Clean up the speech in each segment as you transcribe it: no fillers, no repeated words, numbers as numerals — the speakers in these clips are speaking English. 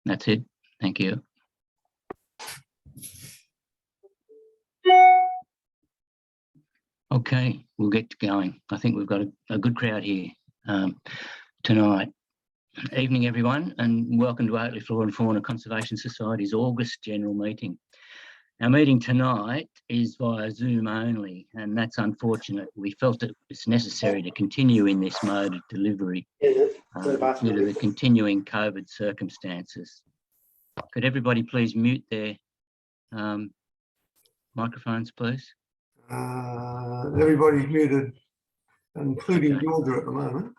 That's it. Thank you. Okay, we'll get going. I think we've got a good crowd here tonight. Evening, everyone, and welcome to Oatley Flora and Fauna Conservation Society's August General Meeting. Our meeting tonight is via Zoom only, and that's unfortunate. We felt it was necessary to continue in this mode of delivery due to the continuing COVID circumstances. Could everybody please mute their microphones, please? Everybody's muted, including Okay. Georgia at the moment.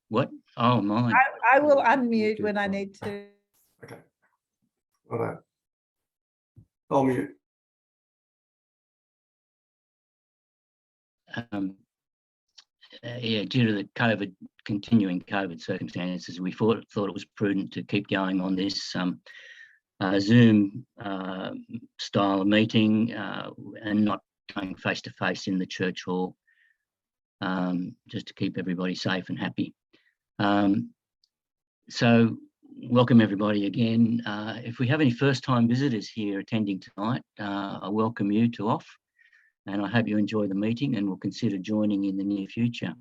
What? Oh, mine. I will unmute when I need to. Okay. Right. I'll mute. Yeah, due to the continuing COVID circumstances, we thought it was prudent to keep going on this Zoom style of meeting and not going face to face in the church hall, just to keep everybody safe and happy. So welcome everybody again. If we have any first time visitors here attending tonight, I welcome you to OFF, and I hope you enjoy the meeting and will consider joining in the near future.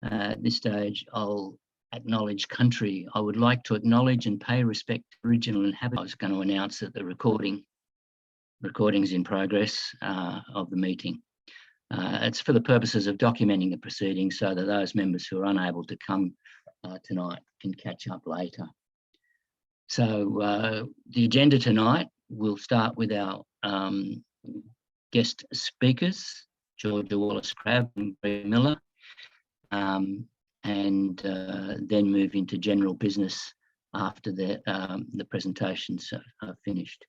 At this stage, I'll acknowledge country. I would like to acknowledge and pay respect to Aboriginal inhabitants. I was going to announce that the recording's in progress of the meeting. It's for the purposes of documenting the proceedings so that those members who are unable to come tonight can catch up later. So the agenda tonight, we'll start with our guest speakers, Georgia Wallace Crabbe and Gregory Miller, and then move into general business after the presentations are finished.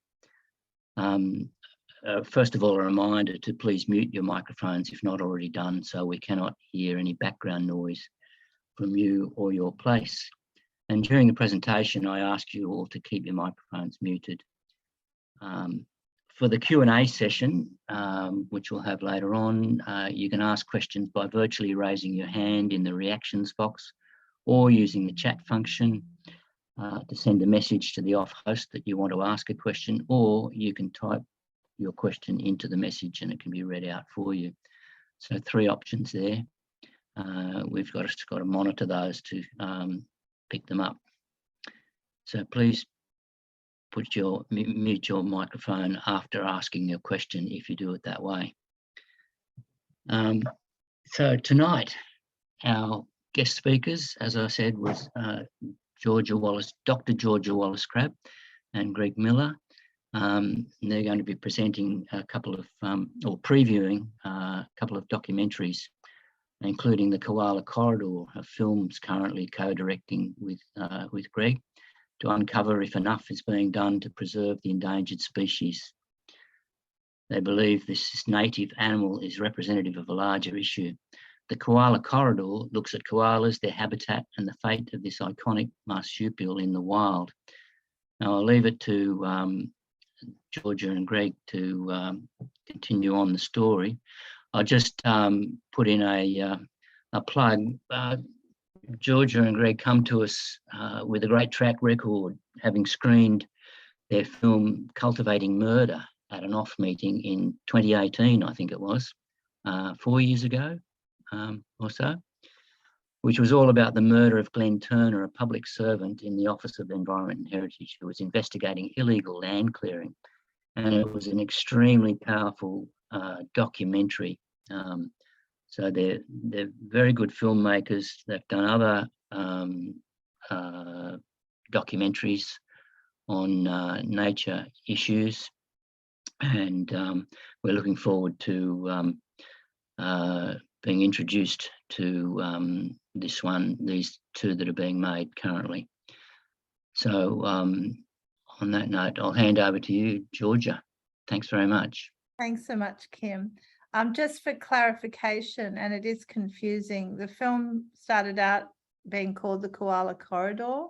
First of all, a reminder to please mute your microphones if not already done, so we cannot hear any background noise from you or your place. And during the presentation, I ask you all to keep your microphones muted. For the Q&A session, which we'll have later on, you can ask questions by virtually raising your hand in the reactions box or using the chat function to send a message to the OFF host that you want to ask a question, or you can type your question into the message and it can be read out for you. So 3 options there. We've got to monitor those to pick them up. So please mute your microphone after asking your question if you do it that way. So tonight, our guest speakers, as I said, was Dr. Georgia Wallace Crabbe and Greg Miller. They're going to be presenting a couple of, or previewing a couple of documentaries, including the Koala Corridor, a film's currently co-directing with Greg, to uncover if enough is being done to preserve the endangered species. They believe this native animal is representative of a larger issue. The Koala Corridor looks at koalas, their habitat, and the fate of this iconic marsupial in the wild. Now, I'll leave it to Georgia and Greg to continue on the story. I'll just put in a plug. Georgia and Greg come to us with a great track record, having screened their film Cultivating Murder at an OFF meeting in 2018, I think it was, 4 years ago or so, which was all about the murder of Glenn Turner, a public servant in the Office of Environment and Heritage, who was investigating illegal land clearing. And it was an extremely powerful documentary. So they're very good filmmakers. They've done other documentaries on nature issues, and we're looking forward to being introduced to these 2 that are being made currently. So on that note, I'll hand over to you, Georgia. Thanks very much. Thanks so much, Kim. Just for clarification, and it is confusing, the film started out being called the Koala Corridor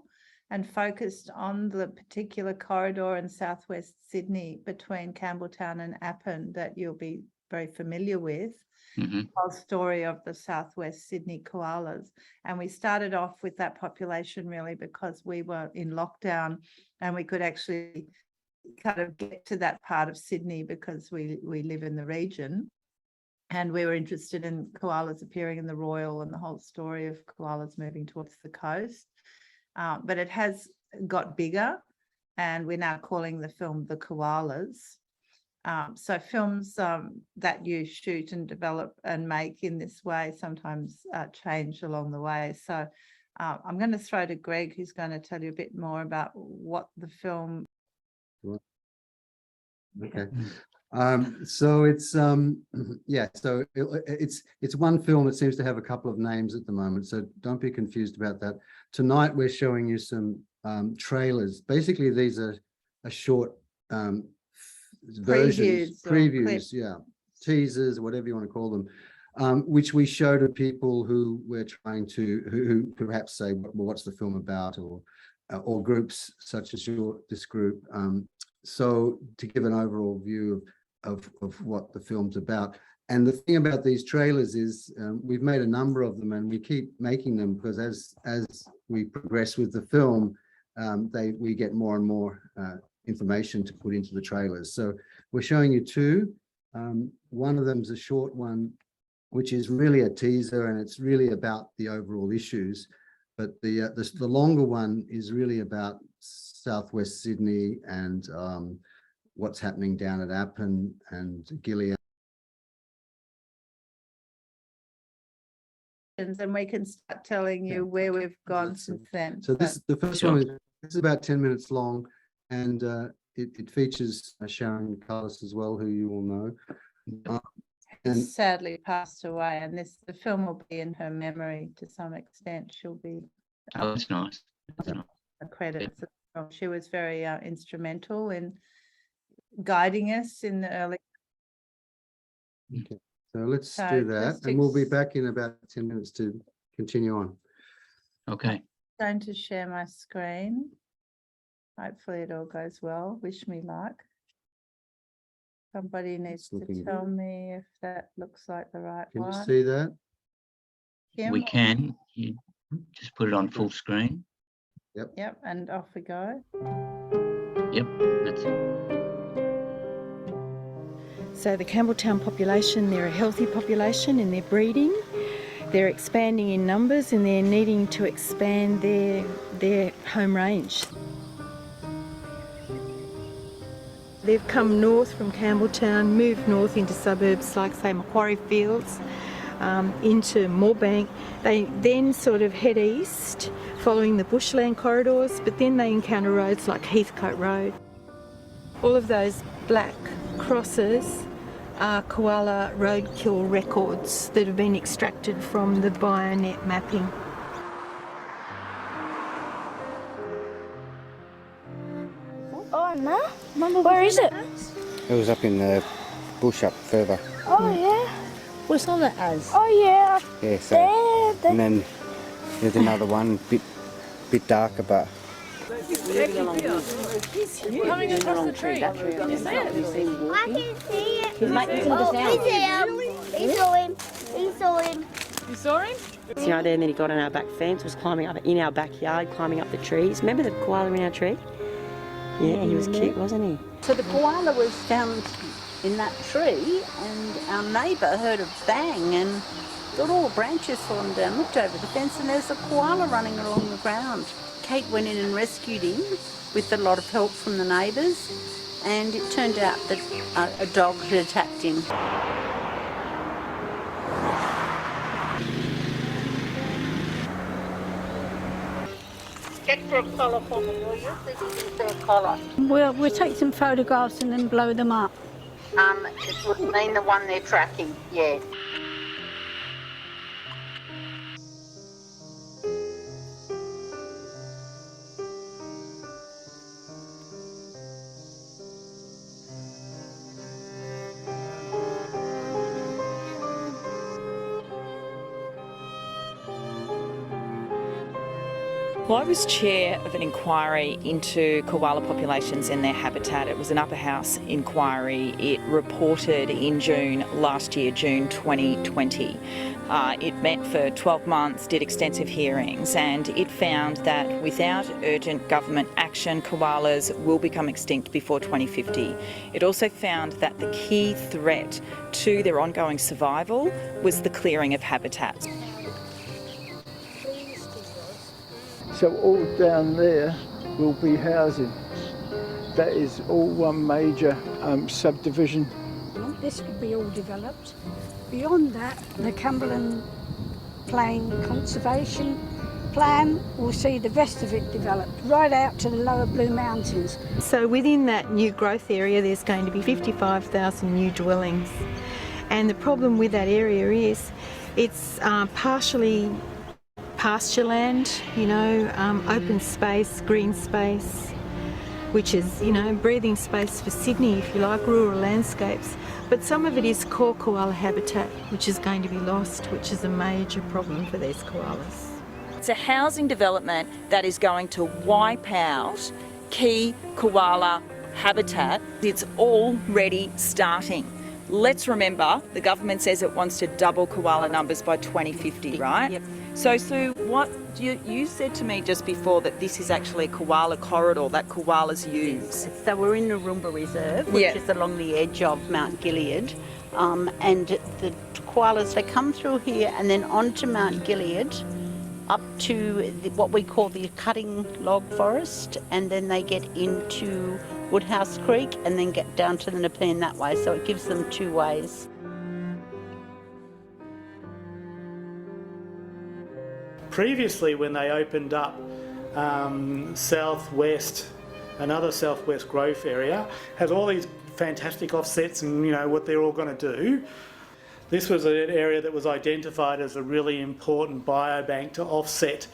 and focused on the particular corridor in southwest Sydney between Campbelltown and Appin that you'll be very familiar with, Mhm. whole story of the Southwest Sydney koalas. And we started off with that population really because we were in lockdown and we could actually kind of get to that part of Sydney because we live in the region. And we were interested in koalas appearing in the Royal and the whole story of koalas moving towards the coast. But it has got bigger, and we're now calling the film The Koalas. So films that you shoot and develop and make in this way sometimes change along the way. So I'm going to throw to Greg, who's going to tell you a bit more about what the film. Okay. So it's yeah, so it's one film that seems to have a couple of names at the moment, so don't be confused about that. Tonight we're showing you some trailers. Basically these are a short versions, previews, yeah, teasers, whatever you want to call them, which we show to people who we're trying to who perhaps say, well, what's the film about, or groups such as this group. So to give an overall view of what the film's about. And the thing about these trailers is we've made a number of them and we keep making them because as we progress with the film, we get more and more information to put into the trailers. So we're showing you two. One of them is a short one, which is really a teaser and it's really about the overall issues. But the longer one is really about Southwest Sydney and what's happening down at Appin and Gillian. And we can start telling you where we've gone since then. So the first one is about 10 minutes long, and it features Sharon Koalas as well, who you all know. And sadly passed away, and the film will be in her memory to some extent. She'll be that's nice. a credit. She was very instrumental in guiding us in the early. Okay, so let's do that, and we'll be back in about 10 minutes to continue on. Okay. I'm going to share my screen. Hopefully it all goes well. Wish me luck. Somebody needs to tell me if that looks like the right one. Can you see that? Kim? We can. You just put it on full screen. Yep, and off we go. Yep, that's it. So the Campbelltown population, they're a healthy population and they're breeding. They're expanding in numbers and they're needing to expand their home range. They've come north from Campbelltown, moved north into suburbs like, say, Macquarie Fields, into Moorebank. They then sort of head east, following the bushland corridors, but then they encounter roads like Heathcote Road. All of those black crosses are koala roadkill records that have been extracted from the BioNet mapping. Oh no, where is it? It was up in the bush up further. Oh yeah. What's on that as? Oh yeah. Yeah, so There. and then there's another one bit darker, but Coming across the tree. Can you see it? I can see it. He's making some Oh, sound. he saw him. He saw him. You saw him? You know, then he got on our back fence, was climbing up in our backyard, climbing up the trees. Remember the koala in our tree? Yeah, he was cute, wasn't he? So the koala was found in that tree, and our neighbour heard a bang and got all the branches fallen down, looked over the fence, and there's a koala running along the ground. Kate went in and rescued him with a lot of help from the neighbours, and it turned out that a dog had attacked him. Check for a collar for me, will you? For a collar. We'll take some photographs and then blow them up. It would mean the one they're tracking, yeah. Well, I was chair of an inquiry into koala populations and their habitat. It was an upper house inquiry. It reported in June last year, June 2020. It met for 12 months, did extensive hearings, and it found that without urgent government action, koalas will become extinct before 2050. It also found that the key threat to their ongoing survival was the clearing of habitats. So all down there will be housing. That is all one major subdivision. This could be all developed. Beyond that, the Cumberland Plain Conservation Plan will see the rest of it developed, right out to the lower Blue Mountains. So within that new growth area, there's going to be 55,000 new dwellings. And the problem with that area is it's partially pasture land, you know, open space, green space, which is, you know, breathing space for Sydney, if you like, rural landscapes. But some of it is core koala habitat, which is going to be lost, which is a major problem for these koalas. It's a housing development that is going to wipe out key koala habitat. It's already starting. Let's remember, the government says it wants to double koala numbers by 2050, right? Yep. So Sue, what you said to me just before that this is actually a koala corridor that koalas use. So we're in the Roomba Reserve, which is along the edge of Mount Gilead. And the koalas, they come through here and then onto Mount Gilead, up to what we call the cutting log forest, and then they get into Woodhouse Creek and then get down to the Nepean that way. So it gives them two ways. Previously, when they opened up southwest, another southwest growth area, has all these fantastic offsets and, you know, what they're all going to do. This was an area that was identified as a really important biobank to offset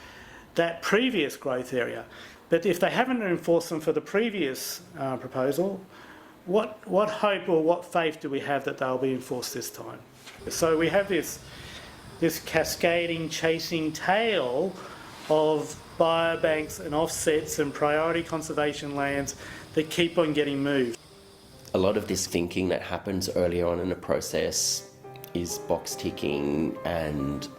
that previous growth area. But if they haven't enforced them for the previous proposal, what hope or what faith do we have that they'll be enforced this time? So we have this cascading, chasing tail of biobanks and offsets and priority conservation lands that keep on getting moved. A lot of this thinking that happens earlier on in the process is box ticking, and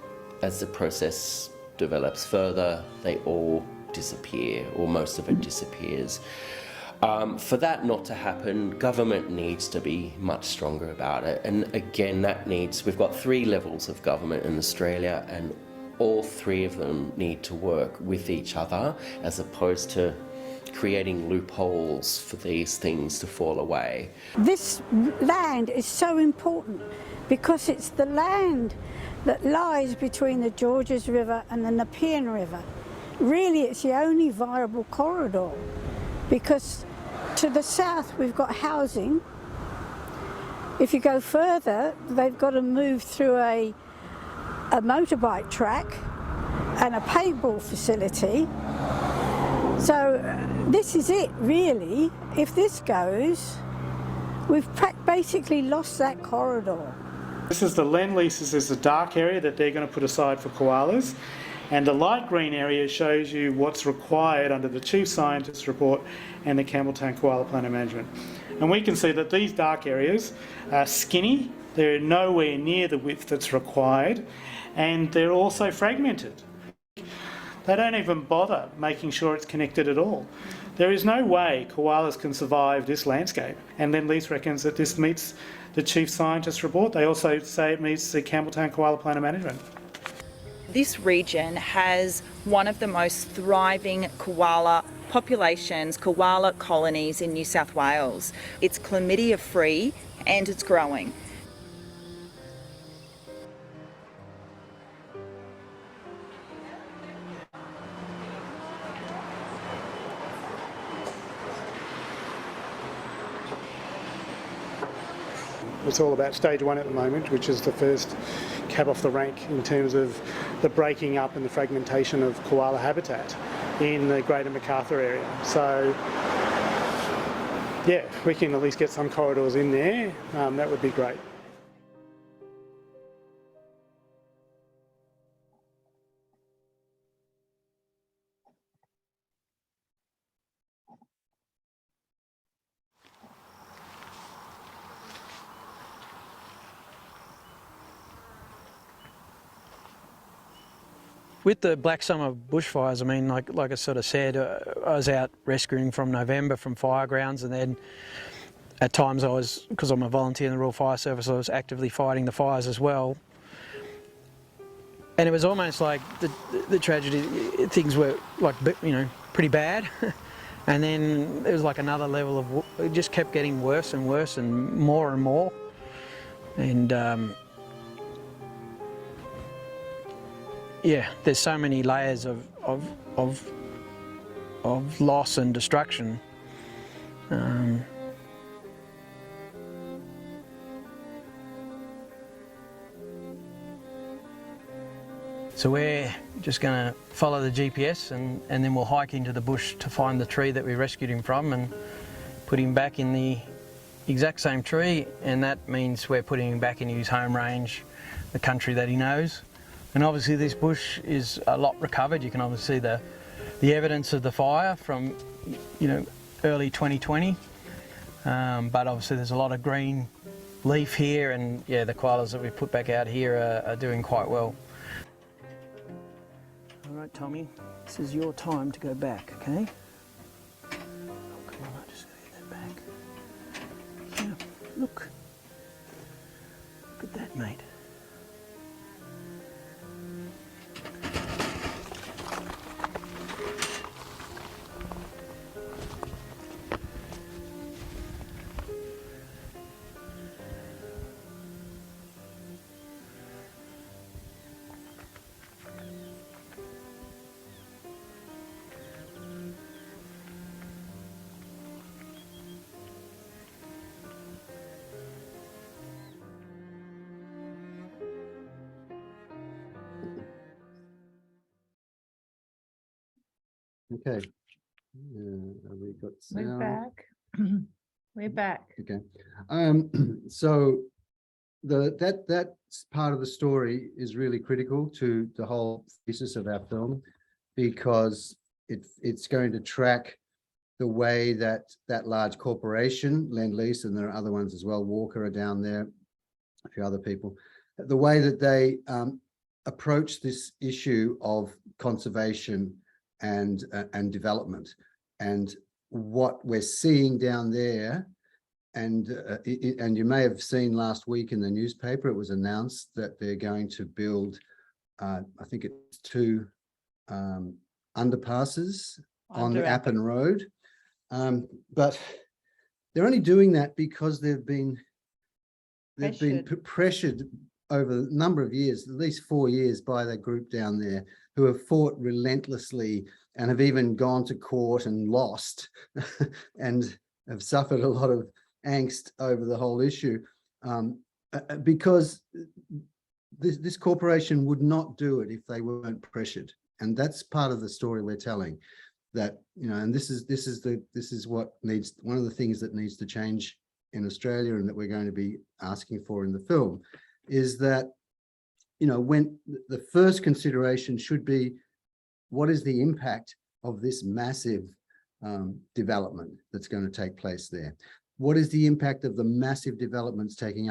as the process develops further, they all disappear, or most of it disappears. For that not to happen, government needs to be much stronger about it. And again, we've got 3 levels of government in Australia, and all 3 of them need to work with each other, as opposed to creating loopholes for these things to fall away. This land is so important because it's the land that lies between the Georges River and the Nepean River. Really, it's the only viable corridor, because to the south we've got housing. If you go further, they've got to move through a motorbike track and a paintball facility. So this is it, really. If this goes, we've basically lost that corridor. This is the Lend Lease. This is the dark area that they're going to put aside for koalas. And the light green area shows you what's required under the Chief Scientist's report and the Campbelltown Koala Plan of Management. And we can see that these dark areas are skinny, they're nowhere near the width that's required, and they're also fragmented. They don't even bother making sure it's connected at all. There is no way koalas can survive this landscape. And Lend Lease reckons that this meets the Chief Scientist's report. They also say it meets the Campbelltown Koala Plan of Management. This region has one of the most thriving koala populations, koala colonies in New South Wales. It's chlamydia free and it's growing. It's all about stage 1 at the moment, which is the first cab off the rank in terms of the breaking up and the fragmentation of koala habitat in the Greater Macarthur area. So, yeah, if we can at least get some corridors in there, that would be great. with the Black Summer bushfires, I mean, like I sort of said, I was out rescuing from November from fire grounds, and then at times I was, because I'm a volunteer in the Royal Fire Service, I was actively fighting the fires as well. And it was almost like the tragedy, things were like, you know, pretty bad. And then there was like another level of, it just kept getting worse and worse and more. And yeah, there's so many layers of loss and destruction. So we're just going to follow the GPS and then we'll hike into the bush to find the tree that we rescued him from and put him back in the exact same tree, and that means we're putting him back in his home range, the country that he knows. And obviously this bush is a lot recovered. You can obviously see the evidence of the fire from, you know, early 2020, but obviously there's a lot of green leaf here, and yeah, the koalas that we put back out here are doing quite well. All right, Tommy, this is your time to go back, okay? Oh, come on, I just gotta get that back. Yeah, look. Look at that, mate. Okay. Have we got sound? We're back. We're back. Okay. So that part of the story is really critical to the whole thesis of our film, because it's going to track the way that large corporation, Lend-Lease, and there are other ones as well, Walker are down there, a few other people, the way that they approach this issue of conservation and development, and what we're seeing down there. And you may have seen last week in the newspaper, it was announced that they're going to build, I think it's 2 underpasses on the Appin Road. But they're only doing that because they've been pressured over a number of years, at least 4 years, by that group down there, who have fought relentlessly and have even gone to court and lost and have suffered a lot of angst over the whole issue, because this corporation would not do it if they weren't pressured. And that's part of the story we're telling, that, you know, and this is what needs, one of the things that needs to change in Australia, and that we're going to be asking for in the film, is that, you know, when the first consideration should be, what is the impact of this massive development that's going to take place there? What is the impact of the massive developments taking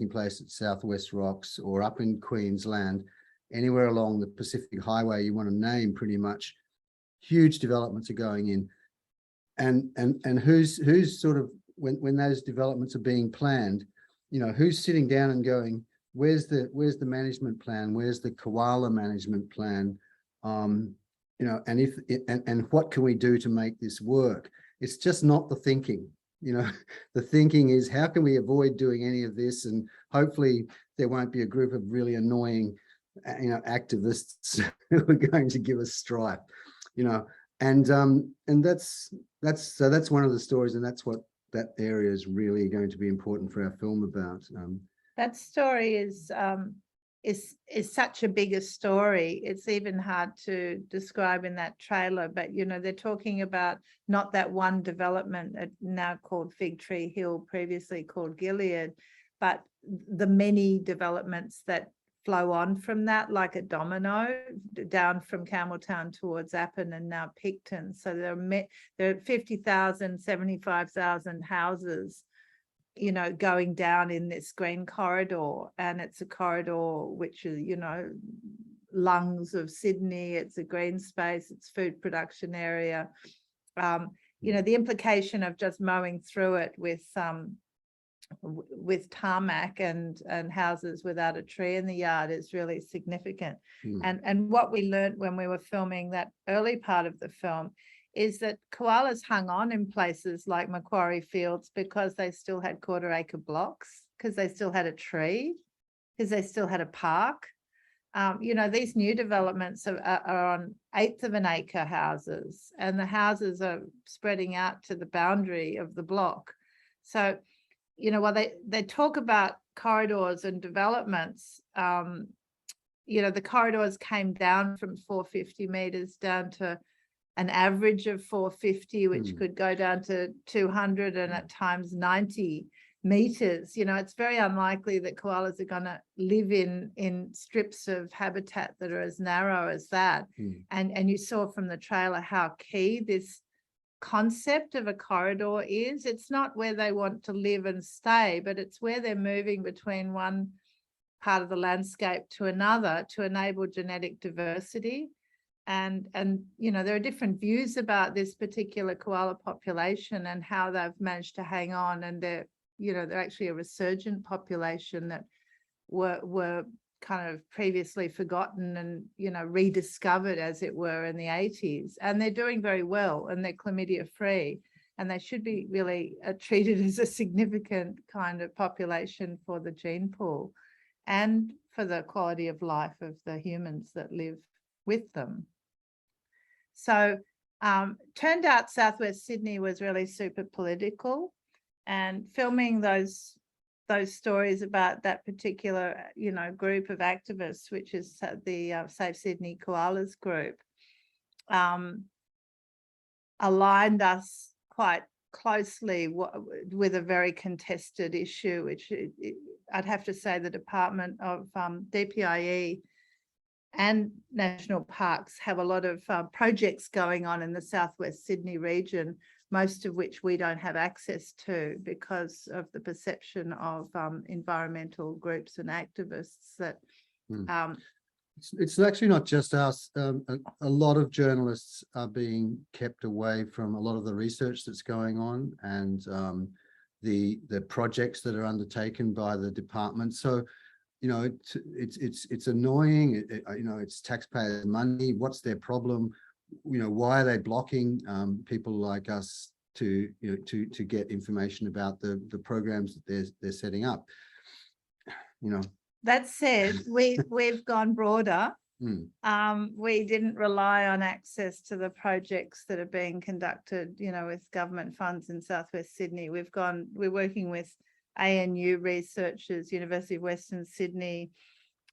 place at Southwest Rocks or up in Queensland, anywhere along the Pacific Highway you want to name, pretty much? Huge developments are going in, and who's sort of, when those developments are being planned, you know, who's sitting down and going, where's the management plan? Where's the koala management plan? You know, and what can we do to make this work? It's just not the thinking. You know, the thinking is, how can we avoid doing any of this? And hopefully there won't be a group of really annoying, you know, activists who are going to give us strife, you know, and that's one of the stories, and that's what that area is really going to be important for our film about. That story is such a bigger story. It's even hard to describe in that trailer, but, you know, they're talking about not that one development now called Fig Tree Hill, previously called Gilead, but the many developments that flow on from that, like a domino, down from Campbelltown towards Appin and now Picton. So there are 50,000, 75,000 houses, you know, going down in this green corridor, and it's a corridor which is, you know, lungs of Sydney. It's a green space, it's food production area. You know, the implication of just mowing through it with tarmac and houses without a tree in the yard is really significant. And what we learned when we were filming that early part of the film is that koalas hung on in places like Macquarie Fields because they still had quarter-acre blocks, because they still had a tree, because they still had a park. You know, these new developments are on 1/8 of an acre houses, and the houses are spreading out to the boundary of the block. So, you know, while they talk about corridors and developments, you know, the corridors came down from 450 meters down to an average of 450, which could go down to 200 and at times 90 meters. You know, it's very unlikely that koalas are going to live in strips of habitat that are as narrow as that. And you saw from the trailer how key this concept of a corridor is. It's not where they want to live and stay, but it's where they're moving between one part of the landscape to another to enable genetic diversity. And you know, there are different views about this particular koala population and how they've managed to hang on, and they're, you know, they're actually a resurgent population that were kind of previously forgotten and, you know, rediscovered, as it were, in the 80s. And they're doing very well, and they're chlamydia free, and they should be really treated as a significant kind of population for the gene pool and for the quality of life of the humans that live with them. So turned out Southwest Sydney was really super political, and filming those stories about that particular, you know, group of activists, which is the Save Sydney Koalas group, aligned us quite closely with a very contested issue, which I'd have to say the Department of DPIE and National Parks have a lot of projects going on in the Southwest Sydney region, most of which we don't have access to because of the perception of environmental groups and activists that it's actually not just us. A lot of journalists are being kept away from a lot of the research that's going on, and the projects that are undertaken by the department. So, you know, it's annoying. You know, it's taxpayer money. What's their problem? You know, why are they blocking people like us to, you know, to get information about the programs that they're setting up? You know. That said, we've gone broader. We didn't rely on access to the projects that are being conducted, you know, with government funds in Southwest Sydney. We're working with ANU researchers, University of Western Sydney,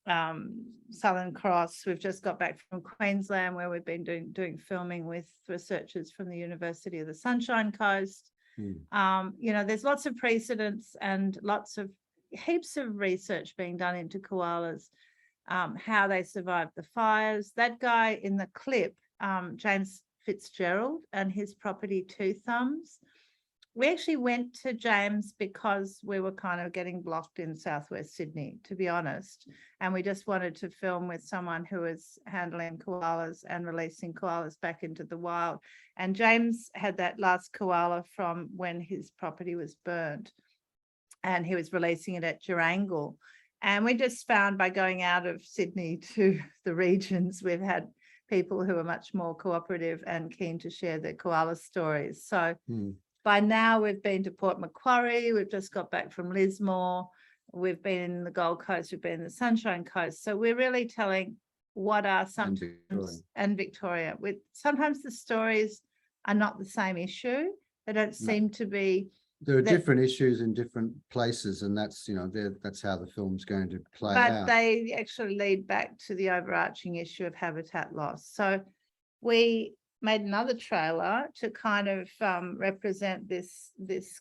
Southern Cross. We've just got back from Queensland, where we've been doing filming with researchers from the University of the Sunshine Coast. You know, there's lots of precedents and heaps of research being done into koalas, how they survived the fires. That guy in the clip, James Fitzgerald, and his property Two Thumbs, we actually went to James because we were kind of getting blocked in Southwest Sydney, to be honest. And we just wanted to film with someone who was handling koalas and releasing koalas back into the wild. And James had that last koala from when his property was burnt, and he was releasing it at Durangle. And we just found by going out of Sydney to the regions, we've had people who are much more cooperative and keen to share their koala stories. So by now we've been to Port Macquarie, we've just got back from Lismore, we've been in the Gold Coast, we've been in the Sunshine Coast. So we're really telling what are sometimes, and Victoria, with sometimes the stories are not the same issue. They don't seem to be. There are different issues in different places, and that's, you know, that's how the film's going to play out. But they actually lead back to the overarching issue of habitat loss. So we made another trailer to kind of represent this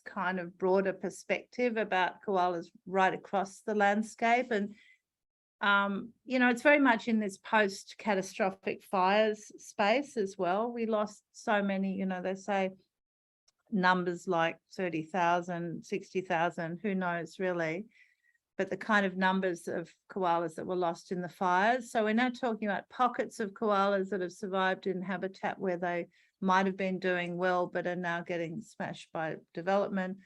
kind of broader perspective about koalas right across the landscape. And, you know, it's very much in this post-catastrophic fires space as well. We lost so many, you know, they say numbers like 30,000, 60,000, who knows really. but the kind of numbers of koalas that were lost in the fires. So we're now talking about pockets of koalas that have survived in habitat where they might have been doing well, but are now getting smashed by development.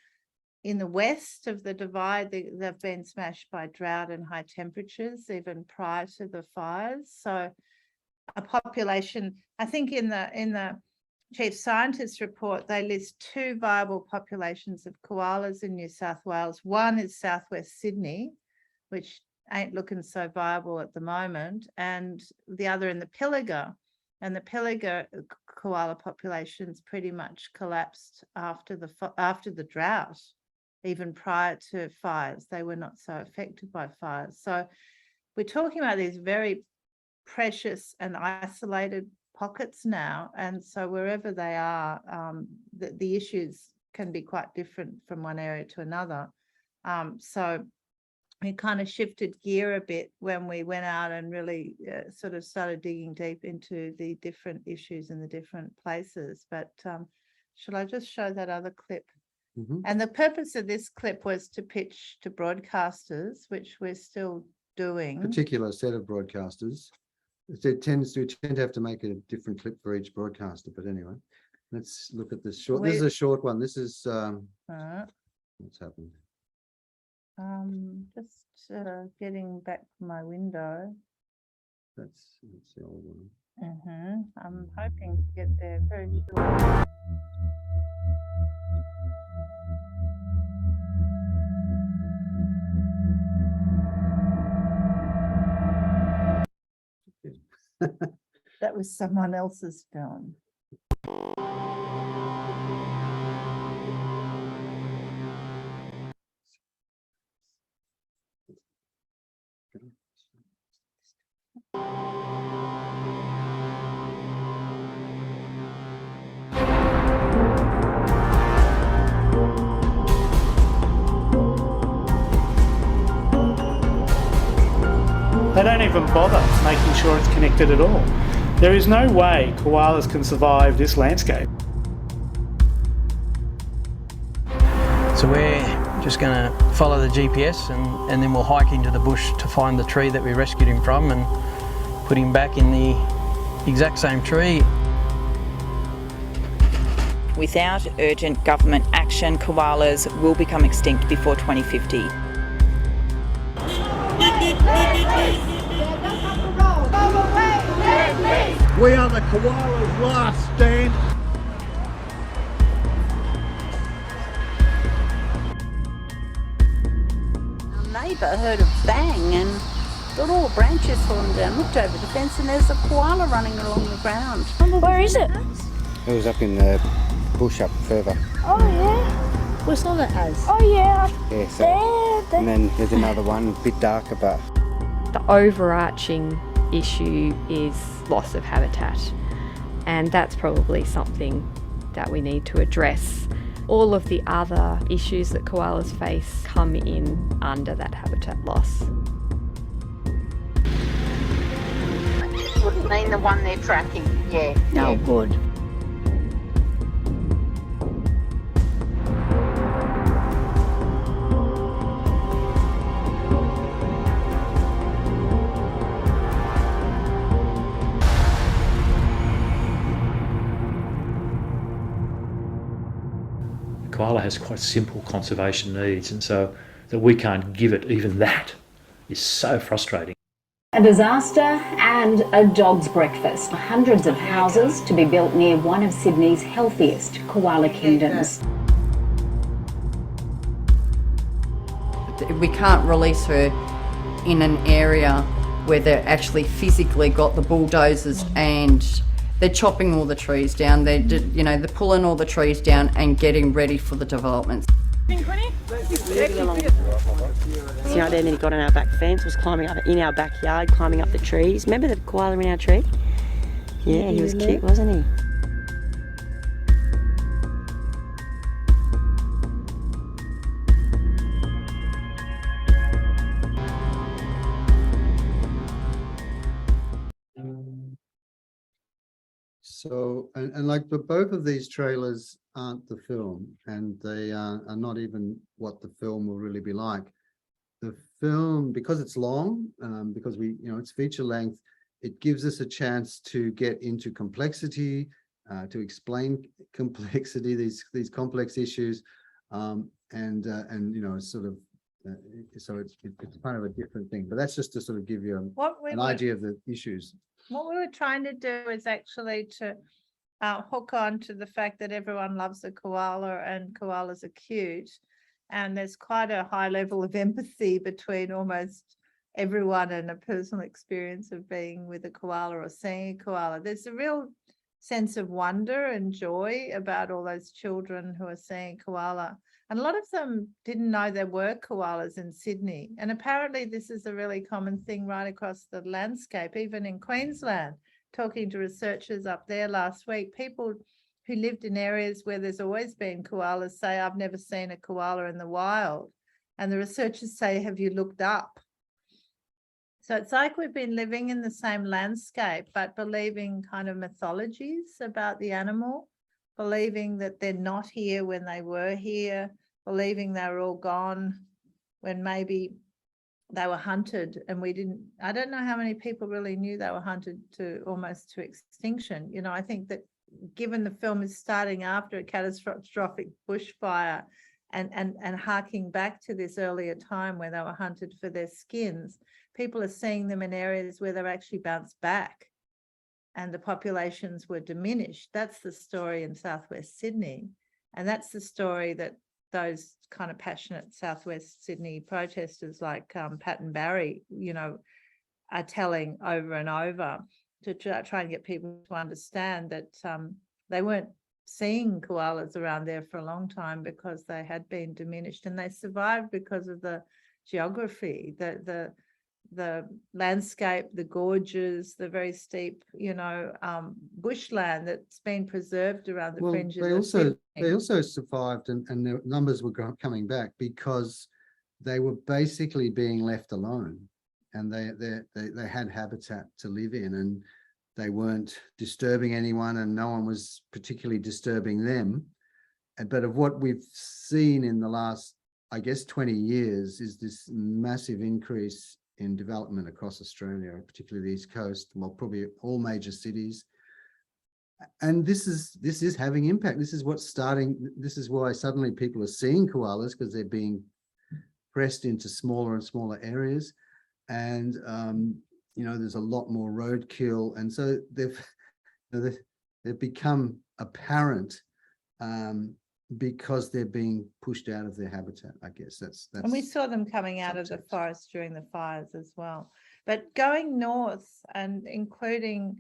In the west of the divide, they've been smashed by drought and high temperatures, even prior to the fires. So a population, I think in the Chief Scientist's report, they list 2 viable populations of koalas in New South Wales. One is southwest Sydney, which ain't looking so viable at the moment, and the other in the Pilliga. And the Pilliga koala populations pretty much collapsed after the drought, even prior to fires. They were not so affected by fires. So we're talking about these very precious and isolated pockets now, and so wherever they are, the issues can be quite different from one area to another. So we kind of shifted gear a bit when we went out and really sort of started digging deep into the different issues in the different places. But shall I just show that other clip? And the purpose of this clip was to pitch to broadcasters, which we're still doing. Particular set of broadcasters. It tends to have to make a different clip for each broadcaster, but anyway, let's look at this short. This is a short one. This is what's happened. Just getting back to my window. That's the old one. I'm hoping to get there very short. That was someone else's film. They don't even bother making sure it's connected at all. There is no way koalas can survive this landscape. So we're just going to follow the GPS and then we'll hike into the bush to find the tree that we rescued him from and put him back in the exact same tree. Without urgent government action, koalas will become extinct before 2050. We are the koala's last stand. Our neighbour heard a bang and got all the branches falling down, looked over the fence and there's a koala running along the ground. Where is it? It was up in the bush up further. Oh yeah. What's all that as? Oh yeah. Yeah, so, and then there's another one, a bit darker, but... The overarching issue is loss of habitat, and that's probably something that we need to address. All of the other issues that koalas face come in under that habitat loss. It wouldn't mean the one they're tracking, yeah. No, good. Koala has quite simple conservation needs, and so that we can't give it even that is so frustrating. A disaster and a dog's breakfast. Hundreds of houses to be built near one of Sydney's healthiest koala kingdoms. We can't release her in an area where they've actually physically got the bulldozers and they're chopping all the trees down. They're pulling all the trees down and getting ready for the developments. See right there, and then he got on our back fence, was climbing up in our backyard, climbing up the trees. Remember the koala in our tree? Yeah, he was cute, wasn't he? So, and like both of these trailers aren't the film, and they are not even what the film will really be like. the film, because it's long, because it's feature length, it gives us a chance to get into complexity, to explain complexity, these complex issues, and sort of, so it's kind of a different thing. But that's just to sort of give you an idea of the issues. What we were trying to do is actually to hook on to the fact that everyone loves a koala and koalas are cute. And there's quite a high level of empathy between almost everyone and a personal experience of being with a koala or seeing a koala. There's a real sense of wonder and joy about all those children who are seeing koala. And a lot of them didn't know there were koalas in Sydney. And apparently this is a really common thing right across the landscape, even in Queensland. Talking to researchers up there last week, people who lived in areas where there's always been koalas say, I've never seen a koala in the wild. And the researchers say, have you looked up? So it's like we've been living in the same landscape, but believing kind of mythologies about the animal, believing that they're not here when they were here, believing they were all gone when maybe they were hunted and we didn't. I don't know how many people really knew they were hunted to almost to extinction. You know, I think that given the film is starting after a catastrophic bushfire and harking back to this earlier time where they were hunted for their skins, people are seeing them in areas where they've actually bounced back and the populations were diminished. That's the story in Southwest Sydney. And that's the story that those kind of passionate Southwest Sydney protesters like Pat and Barry, are telling over and over to try and get people to understand that they weren't seeing koalas around there for a long time because they had been diminished, and they survived because of the geography, the landscape, the gorges, the very steep, bushland that's been preserved around the fringes. They also survived, and their numbers were coming back because they were basically being left alone, and they had habitat to live in, and they weren't disturbing anyone, and no one was particularly disturbing them. But of what we've seen in the last, I guess, 20 years is this massive increase in development across Australia, particularly the East Coast, well, probably all major cities. And this is having impact. This is what's starting. This is why suddenly people are seeing koalas, because they're being pressed into smaller and smaller areas. And, there's a lot more roadkill. And so they've become apparent because they're being pushed out of their habitat, I guess. That's and we saw them coming out of the forest during the fires as well. But going north and including,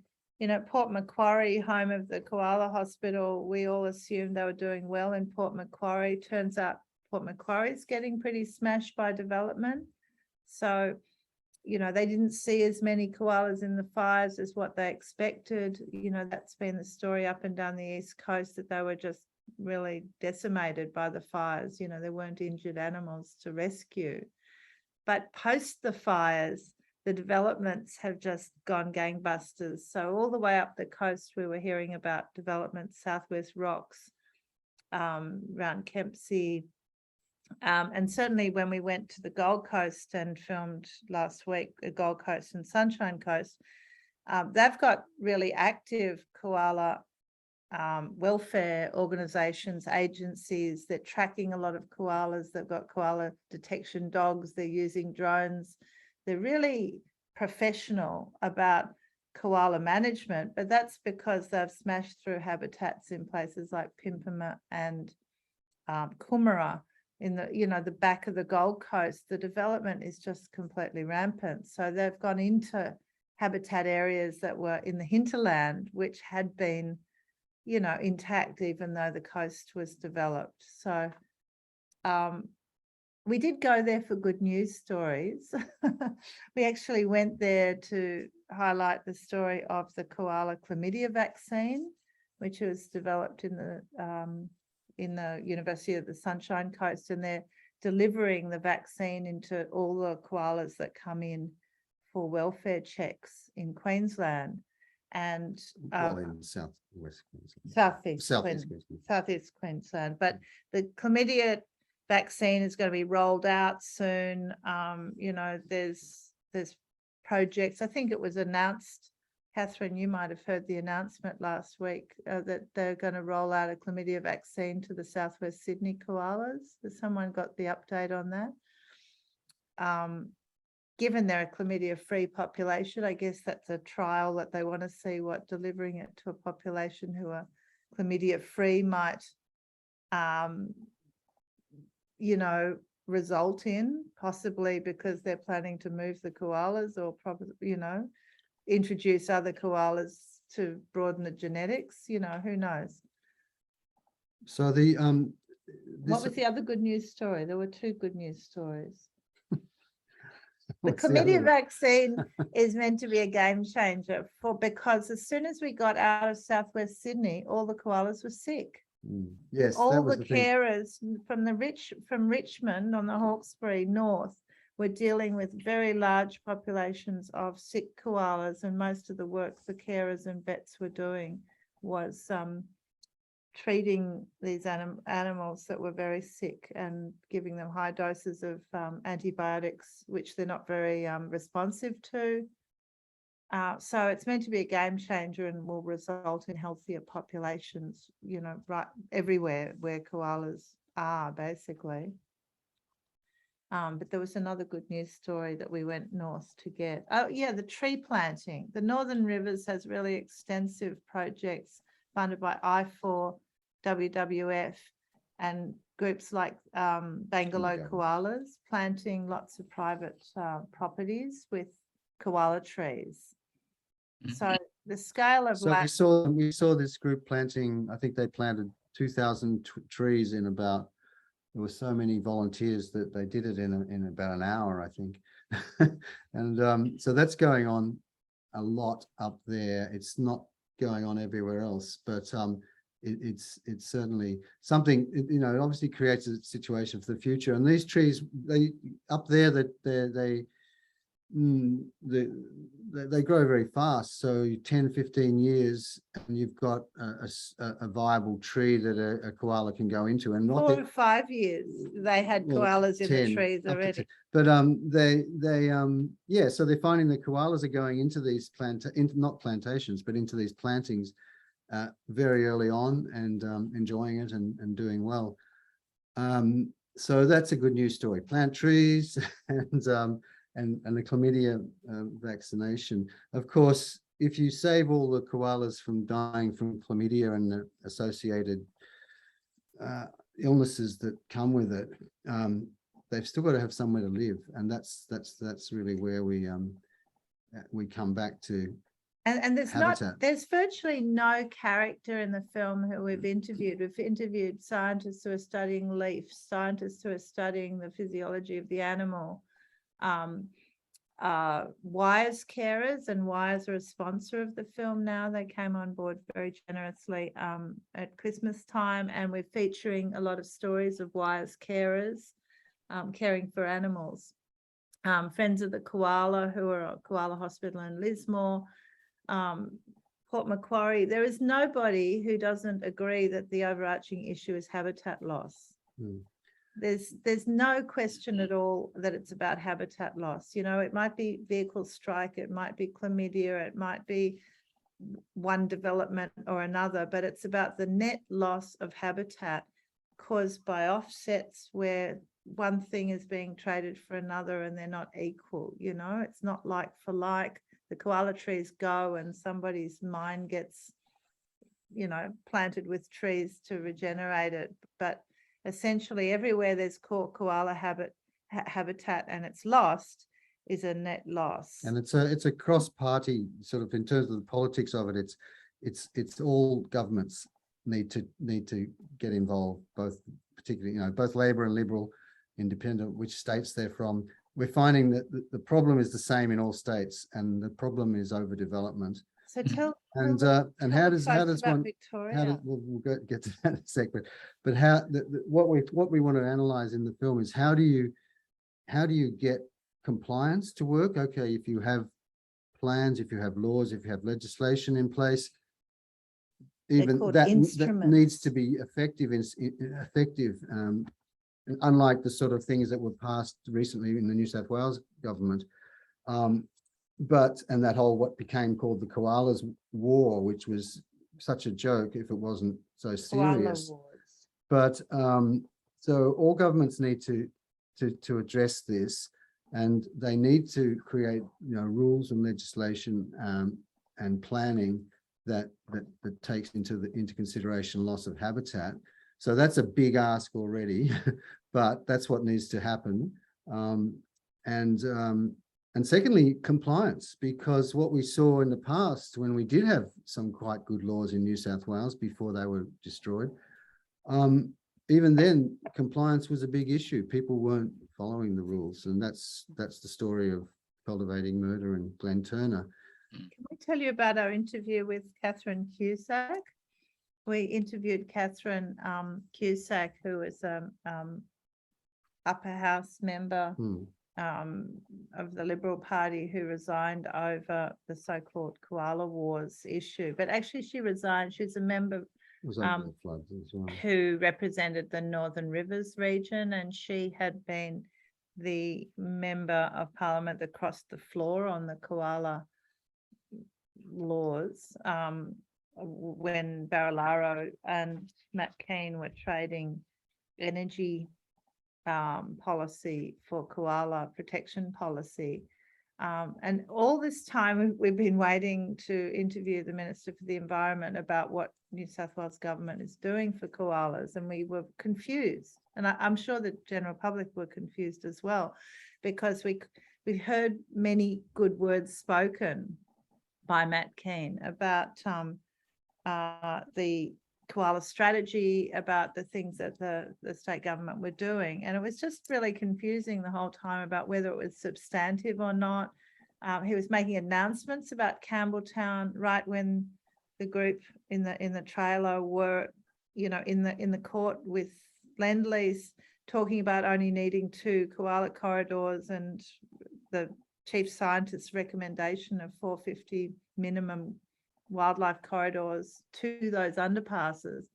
Port Macquarie, home of the Koala Hospital, we all assumed they were doing well in Port Macquarie. Turns out Port Macquarie is getting pretty smashed by development. So, they didn't see as many koalas in the fires as what they expected. That's been the story up and down the East Coast, that they were just really decimated by the fires. There weren't injured animals to rescue. But post the fires, the developments have just gone gangbusters. So all the way up the coast, we were hearing about development, Southwest Rocks, around Kempsey. And certainly when we went to the Gold Coast and filmed last week, the Gold Coast and Sunshine Coast, they've got really active koala welfare organisations, agencies. They're tracking a lot of koalas. They've got koala detection dogs. They're using drones. They're really professional about koala management, but that's because they've smashed through habitats in places like Pimpama and Coomera in the back of the Gold Coast. The development is just completely rampant. So they've gone into habitat areas that were in the hinterland, which had been, intact, even though the coast was developed. So we did go there for good news stories. We actually went there to highlight the story of the koala chlamydia vaccine, which was developed in the University of the Sunshine Coast, and they're delivering the vaccine into all the koalas that come in for welfare checks in Queensland. And in Southeast Queensland. But the chlamydia vaccine is going to be rolled out soon. You know, there's projects. I think it was announced, Catherine, you might have heard the announcement last week that they're going to roll out a chlamydia vaccine to the Southwest Sydney koalas. Has someone got the update on that? Given they're a chlamydia-free population, I guess that's a trial that they want to see what delivering it to a population who are chlamydia-free might, you know, result in, possibly because they're planning to move the koalas or probably, you know, introduce other koalas to broaden the genetics, you know, who knows. So the What was the other good news story? There were two good news stories. The What's the other chlamydia one? vaccine is meant to be a game changer because as soon as we got out of Southwest Sydney, all the koalas were sick. Yes, that All was the the thing. carers from Richmond on the Hawkesbury north were dealing with very large populations of sick koalas, and most of the work the carers and vets were doing was treating these animals that were very sick and giving them high doses of antibiotics, which they're not very responsive to. So it's meant to be a game changer and will result in healthier populations, you know, right everywhere where koalas are, basically. But there was another good news story that we went north to get. Oh, yeah, the tree planting. The Northern Rivers has really extensive projects funded by I4, WWF, and groups like Bangalore Koalas, planting lots of private properties with koala trees. So the scale of So we saw this group planting, I think they planted 2,000 trees in about, there were so many volunteers that they did it in about an hour, I think. And so that's going on a lot up there. It's not going on everywhere else, but it's certainly something, you know, it obviously creates a situation for the future. And these trees, they up there, that they grow very fast. So 10, 15 years and you've got a viable tree that a koala can go into. And 4 or 5 years they had koalas in the trees already. But yeah, so they're finding the koalas are going into these not plantations, but into these plantings very early on and enjoying it and doing well. So that's a good news story. Plant trees and the chlamydia vaccination. Of course, if you save all the koalas from dying from chlamydia and the associated illnesses that come with it, they've still got to have somewhere to live, and that's really where we come back to. And habitat. there's virtually no character in the film who we've interviewed. We've interviewed scientists who are studying leaves, scientists who are studying the physiology of the animal. Wires carers, and Wires are a sponsor of the film now. They came on board very generously at Christmas time, and we're featuring a lot of stories of Wires carers caring for animals. Friends of the Koala, who are at Koala Hospital in Lismore, Port Macquarie. There is nobody who doesn't agree that the overarching issue is habitat loss. There's no question at all that it's about habitat loss. You know, it might be vehicle strike, it might be chlamydia, it might be one development or another, but it's about the net loss of habitat caused by offsets where one thing is being traded for another and they're not equal. You know, it's not like for like. The koala trees go and somebody's mine gets, you know, planted with trees to regenerate it, but essentially everywhere there's koala habitat and it's lost is a net loss. And it's a cross-party sort of, in terms of the politics of it, it's all governments need to get involved, both particularly, you know, both Labor and Liberal, independent which states they're from. We're finding that the problem is the same in all states, and the problem is overdevelopment. So tell how does one Victoria. we'll get to that in a sec, but how what we want to analyze in the film is how do you get compliance to work? Okay, if you have plans, if you have laws, if you have legislation in place, even that needs to be effective unlike the sort of things that were passed recently in the New South Wales government. And that whole what became called the Koalas War, which was such a joke if it wasn't so serious. But so all governments need to address this, and they need to create rules and legislation and planning that takes into consideration loss of habitat. So that's a big ask already, but that's what needs to happen. And secondly, compliance, because what we saw in the past when we did have some quite good laws in New South Wales before they were destroyed, even then compliance was a big issue. People weren't following the rules, and that's the story of cultivating murder and Glen Turner. Can we tell you about our interview with Catherine Cusack? We interviewed Catherine Cusack, who is an upper house member of the Liberal Party who resigned over the so-called Koala Wars issue. But actually she resigned. She's a member who represented the Northern Rivers region, and she had been the member of Parliament that crossed the floor on the koala laws when Barilaro and Matt Keane were trading energy policy for koala protection policy. And all this time we've been waiting to interview the Minister for the Environment about what New South Wales government is doing for koalas, and we were confused. And I'm sure the general public were confused as well, because we heard many good words spoken by Matt Keane about the koala strategy, about the things that the state government were doing. And it was just really confusing the whole time about whether it was substantive or not. He was making announcements about Campbelltown right when the group in the trailer were, in the court with Lend-Lease, talking about only needing 2 koala corridors and the chief scientist's recommendation of 450 minimum wildlife corridors to those underpasses.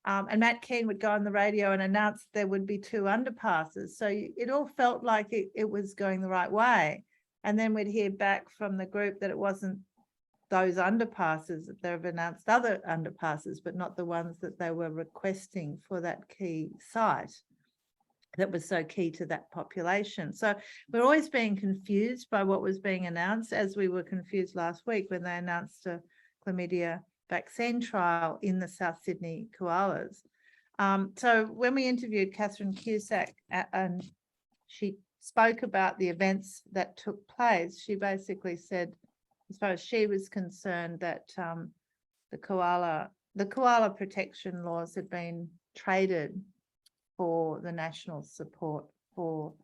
And Matt Keane would go on the radio and announce there would be 2 underpasses. So it all felt like it was going the right way. And then we'd hear back from the group that it wasn't those underpasses, that they've announced other underpasses, but not the ones that they were requesting for that key site that was so key to that population. So we're always being confused by what was being announced, as we were confused last week when they announced a chlamydia vaccine trial in the South Sydney koalas. So when we interviewed Catherine Cusack and she spoke about the events that took place, she basically said, as far as she was concerned, that the koala protection laws had been traded for the national support for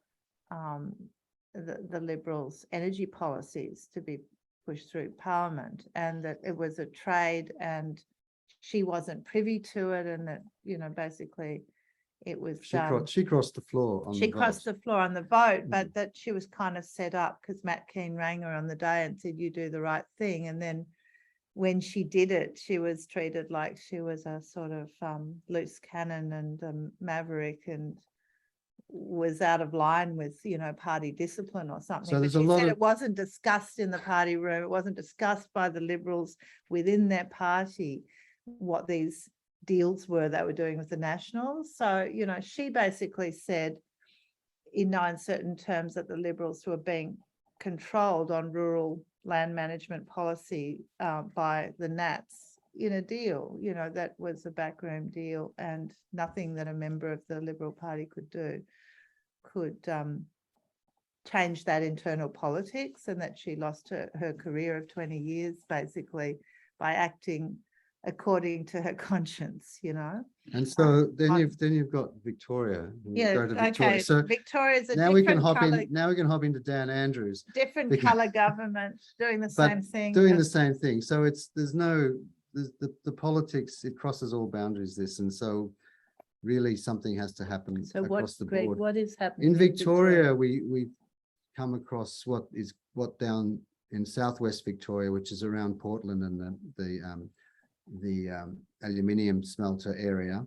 the Liberals' energy policies to be pushed through Parliament, and that it was a trade and she wasn't privy to it, and that, basically it was she crossed the floor on the vote, but that she was kind of set up because Matt Keane rang her on the day and said, you do the right thing. And then when she did it, she was treated like she was a sort of loose cannon and maverick, and was out of line with, party discipline or something. So but there's she a lot said of... it wasn't discussed in the party room. It wasn't discussed by the Liberals within their party what these deals were they were doing with the Nationals. So, she basically said in no uncertain terms that the Liberals were being controlled on rural land management policy by the Nats in a deal, that was a backroom deal, and nothing that a member of the Liberal Party could do could change that internal politics, and that she lost her career of 20 years basically by acting according to her conscience, And so then you've got Victoria. Yeah, go to Victoria. okay. So Victoria's a now we can different hop colour, in. Now we can hop into Dan Andrews. different colour government doing the same thing. Doing the same thing. So there's the politics. It crosses all boundaries. This, and so really something has to happen across the board. What is happening in Victoria? We come across what down in southwest Victoria, which is around Portland and the aluminium smelter area.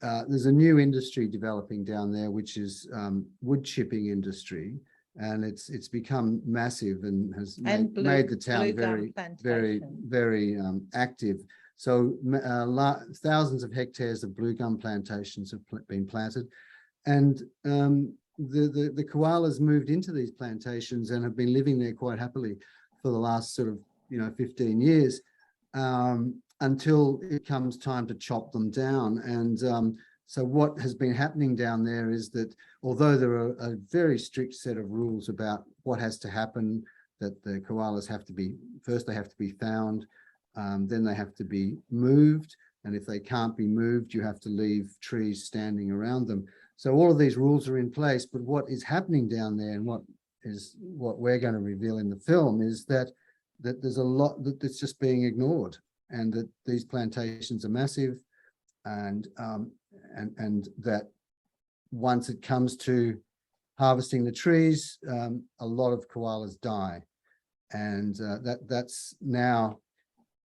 there's a new industry developing down there, which is wood chipping industry, and it's become massive and has made the town very active. So thousands of hectares of blue gum plantations have been planted, and the koalas moved into these plantations and have been living there quite happily for the last sort of 15 years. Until it comes time to chop them down. And so what has been happening down there is that although there are a very strict set of rules about what has to happen, that the koalas have to be, first they have to be found, then they have to be moved. And if they can't be moved, you have to leave trees standing around them. So all of these rules are in place, but what is happening down there and what we're going to reveal in the film is that there's a lot that's just being ignored. And that these plantations are massive, and that once it comes to harvesting the trees, a lot of koalas die, and that's now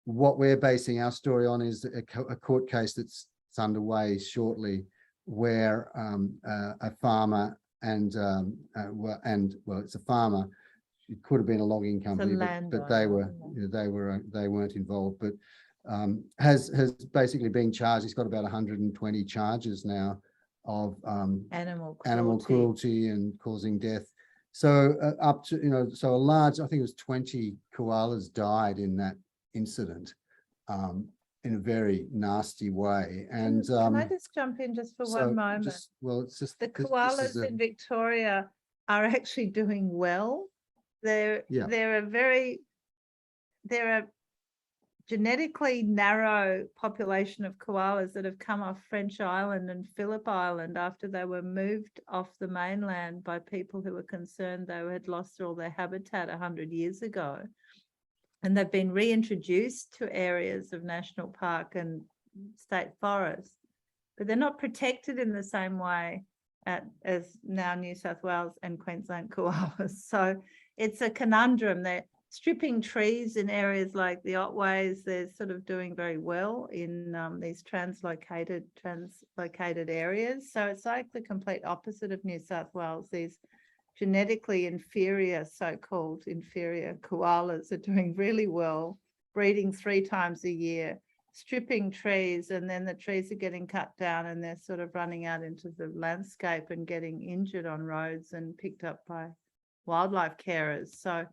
what we're basing our story on is a court case that's underway shortly, where a farmer and it's a farmer. It could have been a logging company, but they weren't involved. But has basically been charged. He's got about 120 charges now of animal cruelty and causing death. So up to so a large, I think it was 20 koalas died in that incident, in a very nasty way. And can I just jump in just for one moment? It's just the koalas in Victoria are actually doing well. They're a genetically narrow population of koalas that have come off French Island and Phillip Island after they were moved off the mainland by people who were concerned they had lost all their habitat 100 years ago. And they've been reintroduced to areas of national park and state forests, but they're not protected in the same way as now New South Wales and Queensland koalas. So it's a conundrum. They're stripping trees in areas like the Otways. They're sort of doing very well in these translocated areas. So it's like the complete opposite of New South Wales. These genetically inferior, so-called inferior koalas are doing really well, breeding 3 times a year, stripping trees, and then the trees are getting cut down and they're sort of running out into the landscape and getting injured on roads and picked up by wildlife carers. So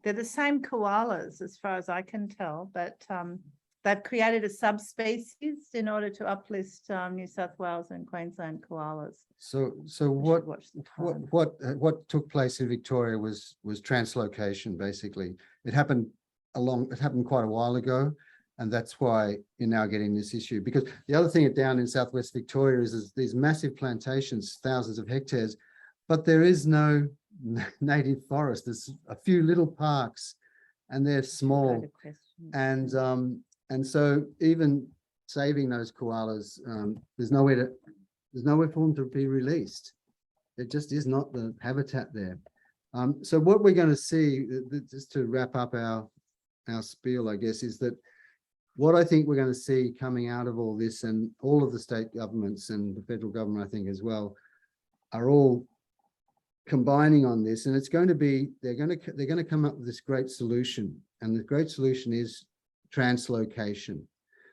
they're the same koalas as far as I can tell, but they've created a subspecies in order to uplist New South Wales and Queensland koalas. So what took place in Victoria was translocation, basically. It happened quite a while ago, and that's why you're now getting this issue. Because the other thing down in southwest Victoria is these massive plantations, thousands of hectares, but there is no native forest. There's a few little parks, and they're small. And so even saving those koalas, there's nowhere for them to be released. There just is not the habitat there. So what we're going to see, just to wrap up our spiel, I guess, is that what I think we're going to see coming out of all this, and all of the state governments and the federal government, I think as well, are all combining on this, and it's going to be they're going to come up with this great solution, and the great solution is translocation.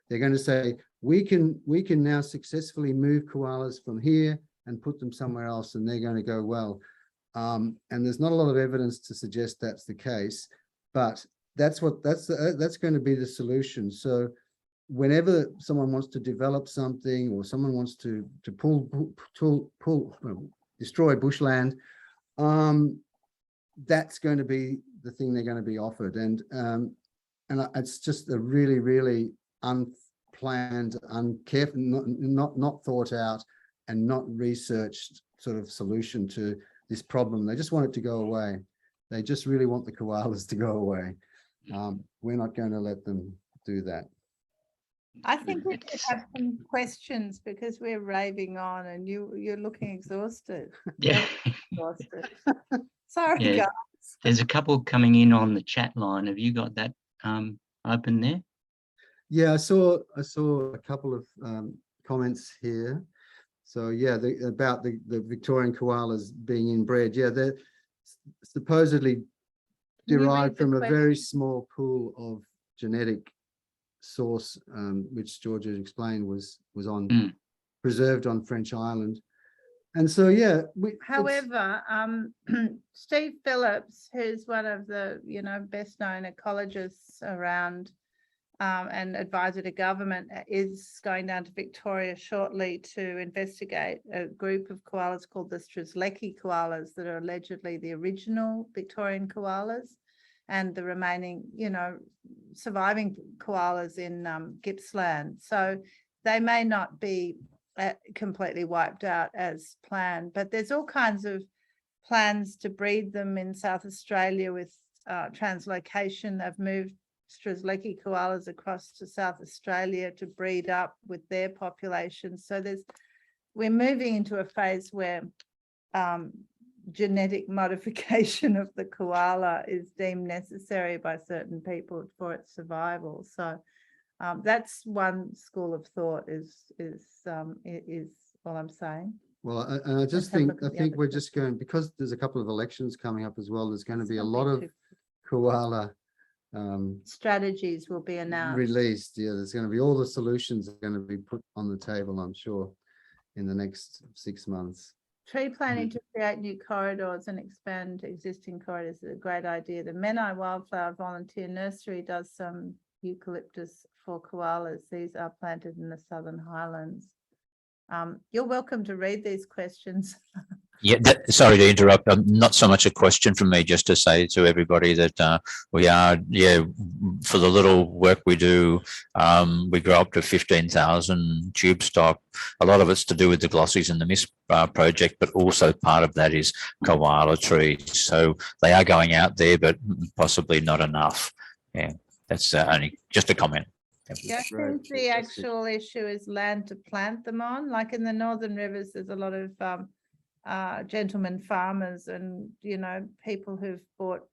They're going to say we can now successfully move koalas from here and put them somewhere else, and they're going to go well. And there's not a lot of evidence to suggest that's the case, but that's going to be the solution. So whenever someone wants to develop something, or someone wants to destroy bushland, that's going to be the thing they're going to be offered. And it's just a really, really unplanned, uncareful, not thought out and not researched sort of solution to this problem. They just want it to go away. They just really want the koalas to go away. We're not going to let them do that. I think we could have some questions because we're raving on, and you're looking exhausted. Yeah. Exhausted. Sorry, Yeah. guys. There's a couple coming in on the chat line. Have you got that open there? Yeah, I saw a couple of comments here. So yeah, about the Victorian koalas being inbred. Yeah, they're supposedly derived from a very small pool of genetic source, which Georgia explained was on preserved on French Island. And so yeah, however, Steve Phillips, who's one of the best known ecologists around and advisor to government, is going down to Victoria shortly to investigate a group of koalas called the Strzelecki koalas that are allegedly the original Victorian koalas, and the remaining, surviving koalas in Gippsland. So they may not be completely wiped out as planned, but there's all kinds of plans to breed them in South Australia with translocation. They've moved Strzelecki koalas across to South Australia to breed up with their population. So we're moving into a phase where genetic modification of the koala is deemed necessary by certain people for its survival. So that's one school of thought is all I'm saying. Well, and I just think we're just going, because there's a couple of elections coming up as well, there's going to be a lot of koala strategies will be announced. Released. Yeah, there's going to be all the solutions are going to be put on the table, I'm sure, in the next 6 months. Tree planting to create new corridors and expand existing corridors is a great idea. The Menai Wildflower Volunteer Nursery does some eucalyptus for koalas. These are planted in the Southern Highlands. You're welcome to read these questions. Yeah, sorry to interrupt. Not so much a question from me, just to say to everybody that we are, for the little work we do, we grow up to 15,000 tube stock. A lot of it's to do with the glossies and the mist project, but also part of that is koala trees. So they are going out there, but possibly not enough. Yeah, that's only just a comment. Yeah, I think the actual issue is land to plant them on. Like in the Northern Rivers, there's a lot of gentlemen farmers and people who've bought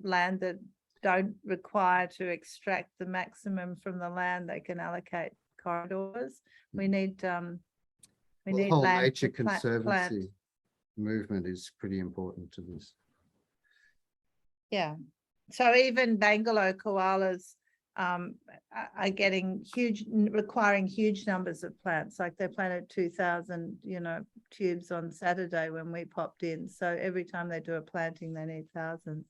land that don't require to extract the maximum from the land. They can allocate corridors. We need the need whole land nature to conservancy movement is pretty important to this. Yeah, so even Bangalore koalas are getting requiring huge numbers of plants. Like they planted 2,000 tubes on Saturday when we popped in, so every time they do a planting they need thousands.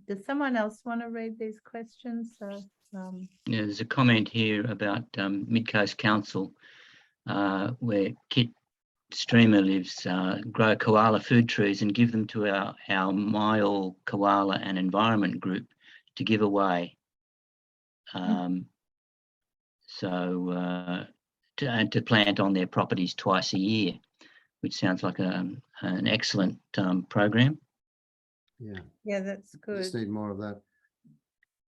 Does someone else want to read these questions? So yeah, there's a comment here about Mid Coast Council where Kit Streamer lives, grow koala food trees and give them to our My All Koala and Environment group to give away. To plant on their properties twice a year, which sounds like an excellent program. Yeah, that's good. Just need more of that.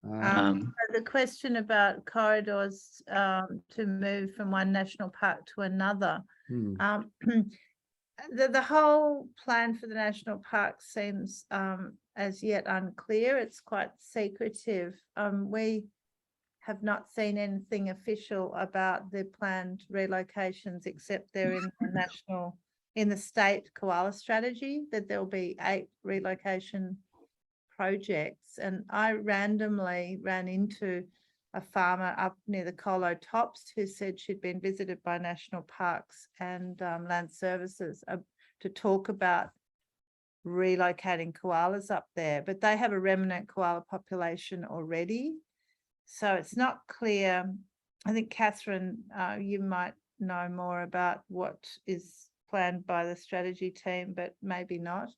The question about corridors to move from one national park to another. The whole plan for the national park seems as yet unclear. It's quite secretive. We have not seen anything official about the planned relocations, except they're in the state koala strategy, that there'll be 8 relocation projects. And I randomly ran into a farmer up near the Colo Tops who said she'd been visited by National Parks and Land Services to talk about relocating koalas up there, but they have a remnant koala population already. So it's not clear. I think, Catherine, you might know more about what is planned by the strategy team, but maybe not.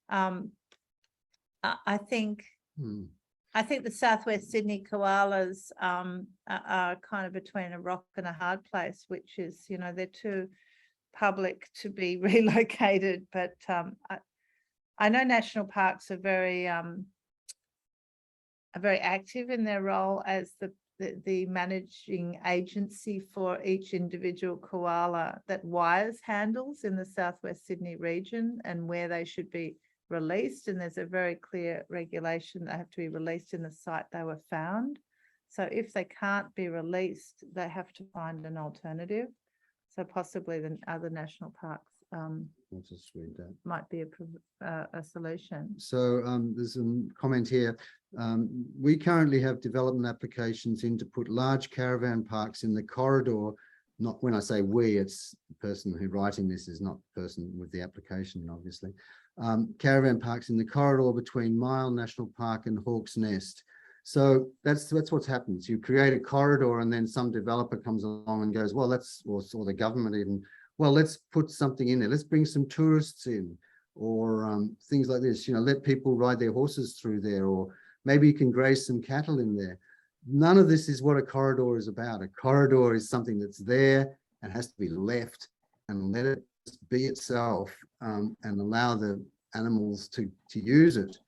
I think the Southwest Sydney koalas are kind of between a rock and a hard place, which is, they're too public to be relocated. But I know national parks are very active in their role as the managing agency for each individual koala that WIRES handles in the Southwest Sydney region and where they should be released. And there's a very clear regulation that have to be released in the site they were found. So if they can't be released, they have to find an alternative. So possibly the other national parks I'll just read that. might be a solution. So there's a comment here. We currently have development applications in to put large caravan parks in the corridor. Not when I say we, it's the person who writing this is not the person with the application, obviously. Caravan parks in the corridor between Mile National Park and Hawk's Nest. So that's what's happened. You create a corridor and then some developer comes along and goes, well, let's, or the government even, well, let's put something in there. Let's bring some tourists in, or things like this, you know, let people ride their horses through there, or maybe you can graze some cattle in there. None of this is what a corridor is about. A corridor is something that's there and has to be left and let it be itself, and allow the animals to use it.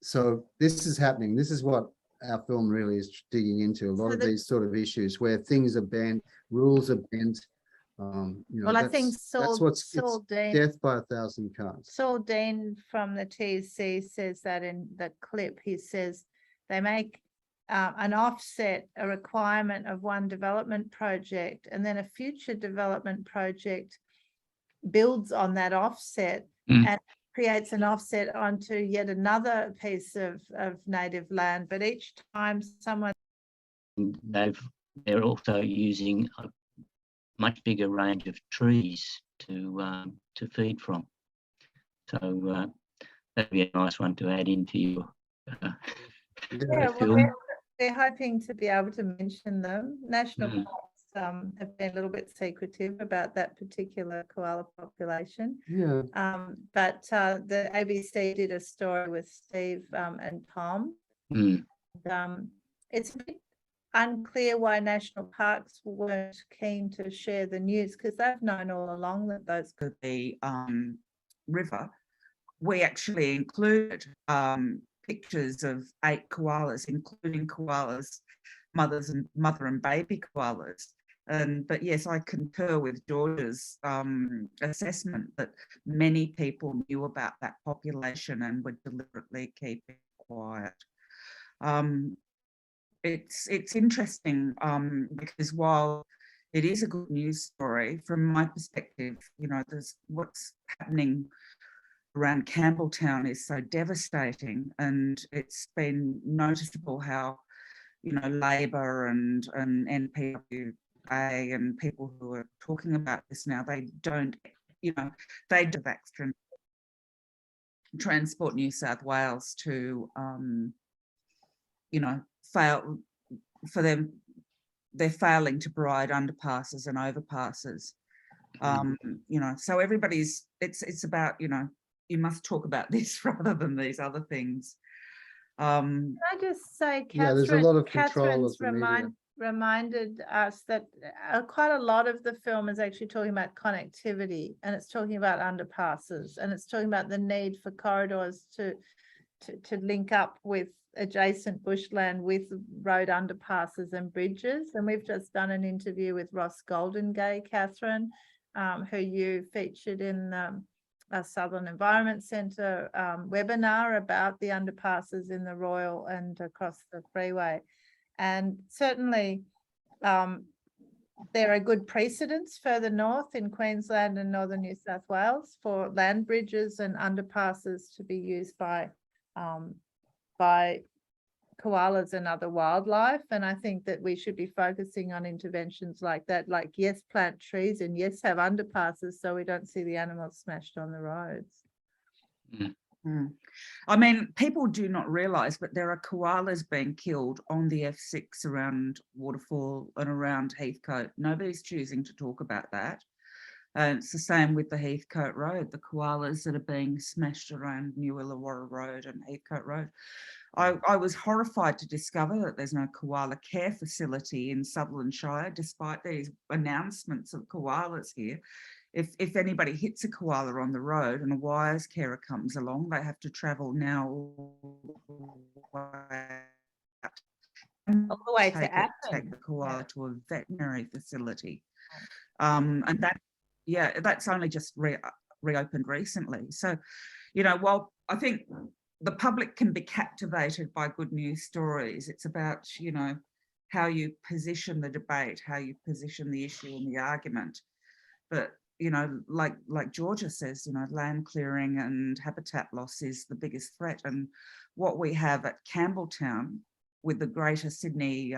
So this is happening. This is what our film really is digging into, a lot of these sort of issues where things are bent, rules are bent. You know, Well, I think that's what's Saul Dean, death by 1,000 cuts. Saul Dean from the TEC says that in the clip. He says they make an offset, a requirement of one development project, and then a future development project builds on that offset and creates an offset onto yet another piece of native land. But each time someone, they're also using a much bigger range of trees to feed from. So that'd be a nice one to add into your film. we're hoping to be able to mention them. National parks have been a little bit secretive about that particular koala population. Yeah. But the ABC did a story with Steve and Tom. It's a bit unclear why national parks weren't keen to share the news, because they've known all along that those could be river. We actually included pictures of 8 koalas, including koalas, mother and baby koalas. But yes, I concur with George's assessment that many people knew about that population and would deliberately keep it quiet. It's interesting because while it is a good news story, from my perspective, you know, there's what's happening around Campbelltown is so devastating, and it's been noticeable how, you know, Labor and NPWA and people who are talking about this now, they don't, you know, they do extra Transport New South Wales to, you know, fail for them. They're failing to provide underpasses and overpasses. You know, so everybody's, it's about, you know, you must talk about this rather than these other things. Can I just say, Catherine, yeah, there's a lot of control Catherine's of the media. reminded us that quite a lot of the film is actually talking about connectivity, and it's talking about underpasses, and it's talking about the need for corridors to link up with adjacent bushland with road underpasses and bridges. And we've just done an interview with Ross Goldengay, Catherine, who you featured in a Southern Environment Centre webinar about the underpasses in the Royal and across the freeway. And certainly there are good precedents further north in Queensland and northern New South Wales for land bridges and underpasses to be used by koalas and other wildlife. And I think that we should be focusing on interventions like that, like yes, plant trees, and yes, have underpasses so we don't see the animals smashed on the roads. I mean, people do not realise, but there are koalas being killed on the F6 around Waterfall and around Heathcote. Nobody's choosing to talk about that. It's the same with the Heathcote Road, the koalas that are being smashed around New Illawarra Road and Heathcote Road. I was horrified to discover that there's no koala care facility in Sutherland Shire, despite these announcements of koalas here. If anybody hits a koala on the road and a wires carer comes along, they have to travel now all the way to take the koala to a veterinary facility. And that, yeah, that's only just reopened recently. So, you know, while I think the public can be captivated by good news stories. It's about, you know, how you position the debate, how you position the issue and the argument. But, you know, like Georgia says, you know, land clearing and habitat loss is the biggest threat. And what we have at Campbelltown with the Greater Sydney, you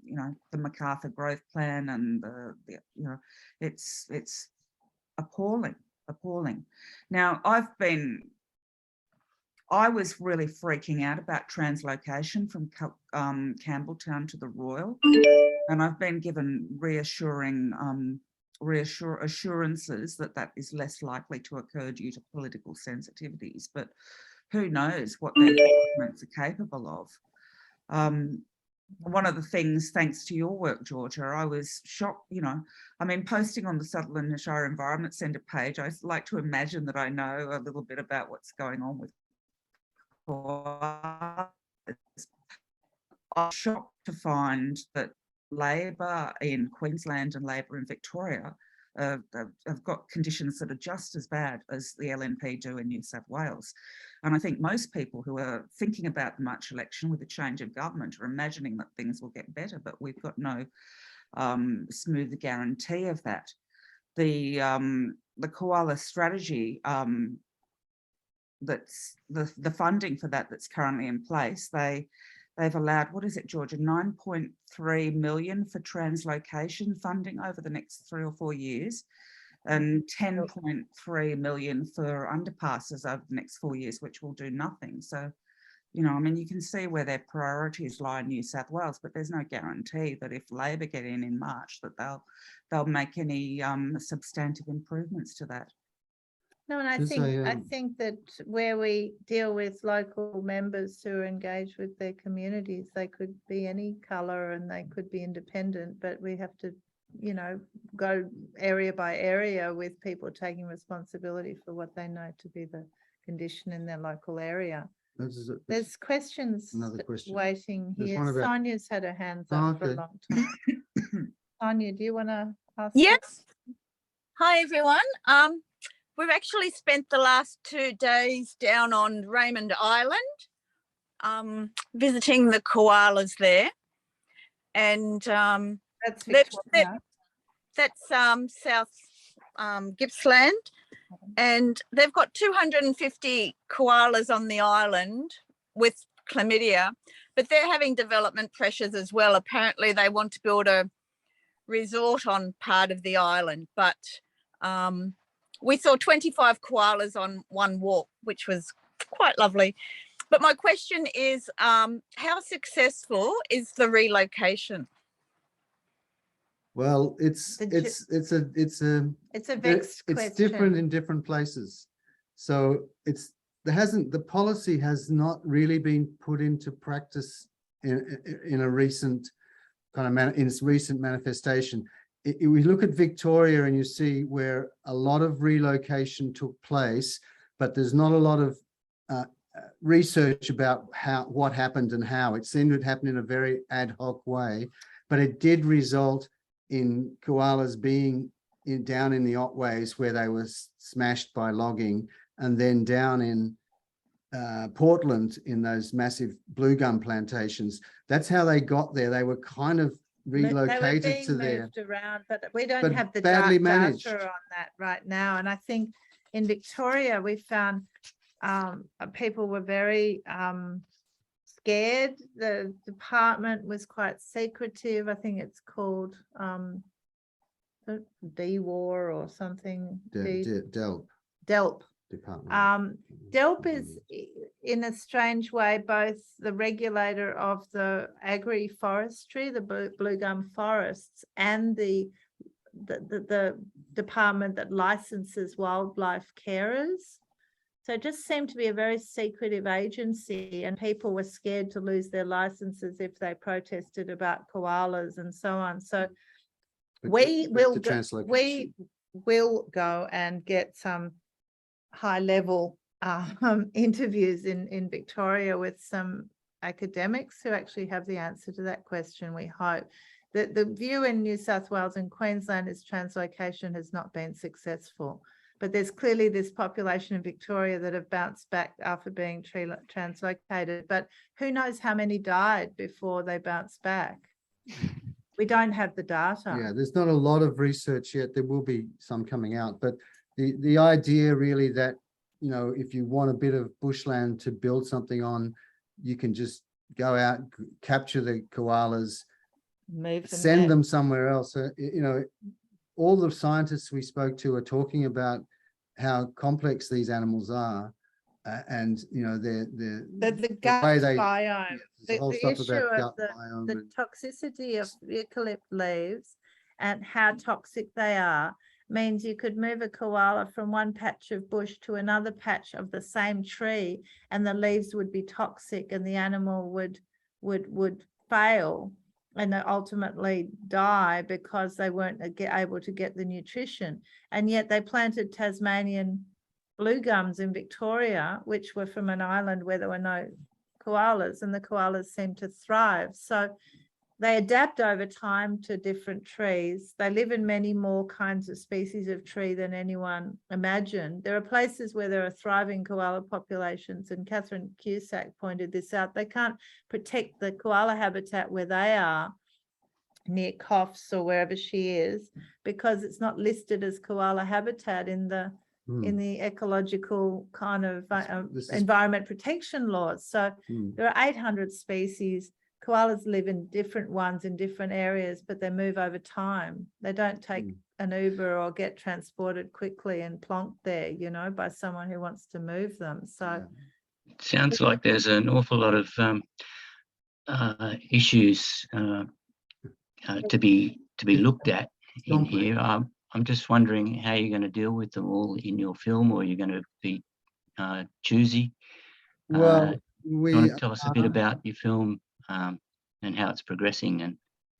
know, the MacArthur Growth Plan and the you know, it's appalling. Now, I was really freaking out about translocation from Campbelltown to the Royal, and I've been given reassuring assurances that is less likely to occur due to political sensitivities, but who knows what their governments are capable of. One of the things, thanks to your work, Georgia, I was shocked, you know, I mean, posting on the Sutherland Shire Environment Centre page, I like to imagine that I know a little bit about what's going on with koalas. I'm shocked to find that Labor in Queensland and Labor in Victoria have got conditions that are just as bad as the LNP do in New South Wales. And I think most people who are thinking about the March election with the change of government are imagining that things will get better, but we've got no smooth guarantee of that. The koala strategy, that's the funding for that's currently in place, they've allowed, what is it, Georgia, 9.3 million for translocation funding over the next 3 or 4 years, and 10.3 million for underpasses over the next 4 years, which will do nothing. So, you know, I mean, you can see where their priorities lie in New South Wales, but there's no guarantee that if Labor get in March that they'll make any substantive improvements to that. No, and I think that where we deal with local members who are engaged with their communities, they could be any colour and they could be independent, but we have to, you know, go area by area with people taking responsibility for what they know to be the condition in their local area. There's questions waiting here. Sonia's had her hands up for a long time. Sonia, do you want to ask? Yes. Hi, everyone. We've actually spent the last 2 days down on Raymond Island, visiting the koalas there. And that's Victoria. That's South Gippsland. And they've got 250 koalas on the island with chlamydia, but they're having development pressures as well. Apparently they want to build a resort on part of the island, but we saw 25 koalas on one walk, which was quite lovely. But my question is, how successful is the relocation? Well, it's a vexed question. It's different in different places. So the policy has not really been put into practice in a recent kind of in its recent manifestation. We look at Victoria and you see where a lot of relocation took place, but there's not a lot of research about what happened and how. It seemed to happen in a very ad hoc way, but it did result in koalas being down in the Otways where they were smashed by logging, and then down in Portland in those massive blue gum plantations. That's how they got there. They were kind of relocated to there. Moved around, but we don't have the data on that right now. And I think in Victoria we found people were very scared. The department was quite secretive. I think it's called DWAR or something. DELP. Department. DELP is, in a strange way, both the regulator of the agri-forestry, the blue gum forests, and the department that licenses wildlife carers. So it just seemed to be a very secretive agency, and people were scared to lose their licenses if they protested about koalas and so on. So we will go and get some high-level interviews in Victoria with some academics who actually have the answer to that question, we hope. The view in New South Wales and Queensland is translocation has not been successful. But there's clearly this population in Victoria that have bounced back after being translocated. But who knows how many died before they bounced back? We don't have the data. Yeah, there's not a lot of research yet. There will be some coming out, but the idea really that, you know, if you want a bit of bushland to build something on, you can just go out, capture the koalas, send them somewhere else. You know, all the scientists we spoke to are talking about how complex these animals are, and you know the gut biome, the issue of the toxicity of eucalypt leaves and how toxic they are means you could move a koala from one patch of bush to another patch of the same tree, and the leaves would be toxic, and the animal would fail and ultimately die because they weren't able to get the nutrition. And yet they planted Tasmanian blue gums in Victoria, which were from an island where there were no koalas, and the koalas seemed to thrive. So they adapt over time to different trees. They live in many more kinds of species of tree than anyone imagined. There are places where there are thriving koala populations, and Catherine Cusack pointed this out. They can't protect the koala habitat where they are, near Coffs or wherever she is, because it's not listed as koala habitat in the ecological kind of environment protection laws. So there are 800 species. Koalas live in different ones in different areas, but they move over time. They don't take an Uber or get transported quickly and plonked there, you know, by someone who wants to move them. So it sounds like there's an awful lot of issues to be looked at in here. I'm just wondering how you're going to deal with them all in your film, or you're going to be choosy. Well, you want to tell us a bit about your film and how it's progressing? And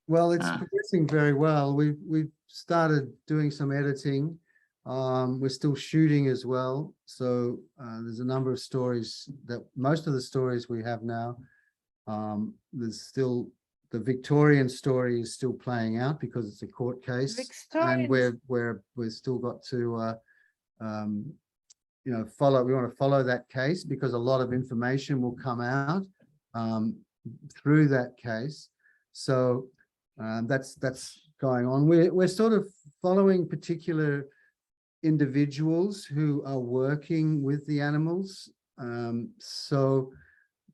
well, it's progressing very well. We've started doing some editing. We're still shooting as well. So there's a number of stories that most of the stories we have now. There's still the Victorian story is still playing out because it's a court case, and we've still got to you know, we want to follow that case, because a lot of information will come out through that case. So that's going on. We're sort of following particular individuals who are working with the animals. So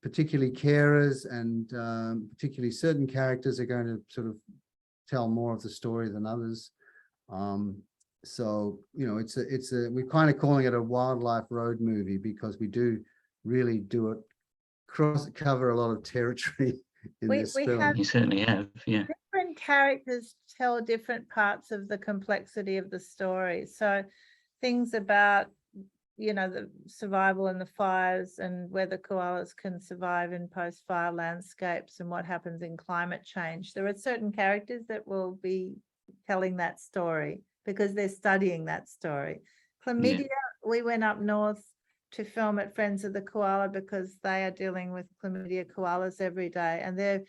particularly carers, and particularly certain characters are going to sort of tell more of the story than others. So, you know, we're kind of calling it a wildlife road movie, because we do really do it cover a lot of territory in this film. You certainly have, yeah. Different characters tell different parts of the complexity of the story. So things about, you know, the survival in the fires, and whether koalas can survive in post-fire landscapes, and what happens in climate change. There are certain characters that will be telling that story because they're studying that story. Chlamydia, we went up north to film at Friends of the Koala because they are dealing with chlamydia koalas every day, and they're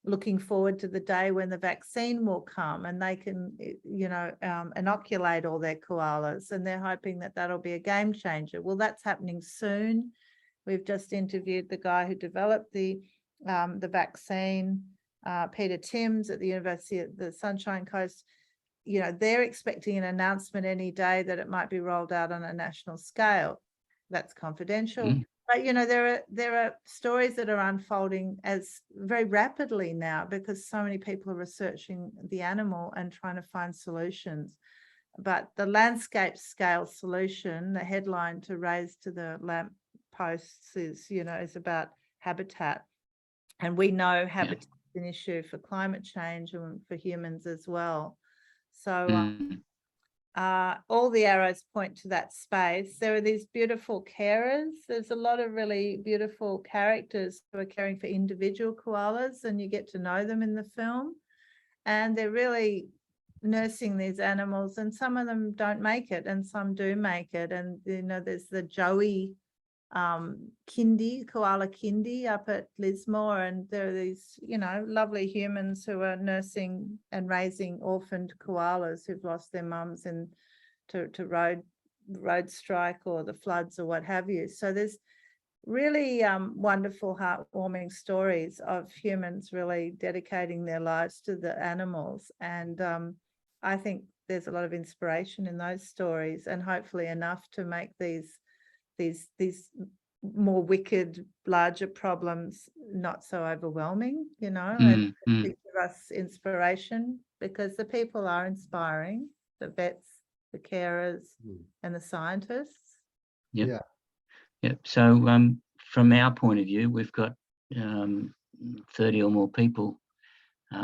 looking forward to the day when the vaccine will come and they can, you know, inoculate all their koalas, and they're hoping that that'll be a game changer. Well, that's happening soon. We've just interviewed the guy who developed the vaccine, Peter Timms at the University of the Sunshine Coast. You know, they're expecting an announcement any day that it might be rolled out on a national scale. That's confidential. But, you know, there are stories that are unfolding as very rapidly now, because so many people are researching the animal and trying to find solutions. But the landscape scale solution, the headline to raise to the lamp posts is, you know, is about habitat. And we know habitat is an issue for climate change and for humans as well. So all the arrows point to that space. There are these beautiful carers. There's a lot of really beautiful characters who are caring for individual koalas, and you get to know them in the film. And they're really nursing these animals, and some of them don't make it and some do make it. And, you know, there's the Joey kindy, koala kindy up at Lismore, and there are these, you know, lovely humans who are nursing and raising orphaned koalas who've lost their mums and to road road strike or the floods or what have you. So there's really wonderful, heartwarming stories of humans really dedicating their lives to the animals. And I think there's a lot of inspiration in those stories, and hopefully enough to make these more wicked, larger problems not so overwhelming, you know, and to give us inspiration, because the people are inspiring, the vets, the carers, and the scientists. Yep. Yeah. Yep. So from our point of view, we've got 30 or more people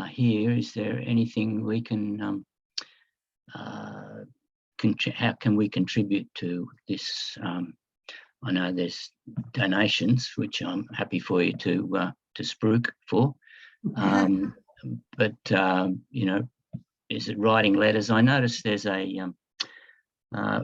here. Is there anything we can, how can we contribute to this? I know there's donations, which I'm happy for you to spruik for. But, you know, is it writing letters? I noticed there's a,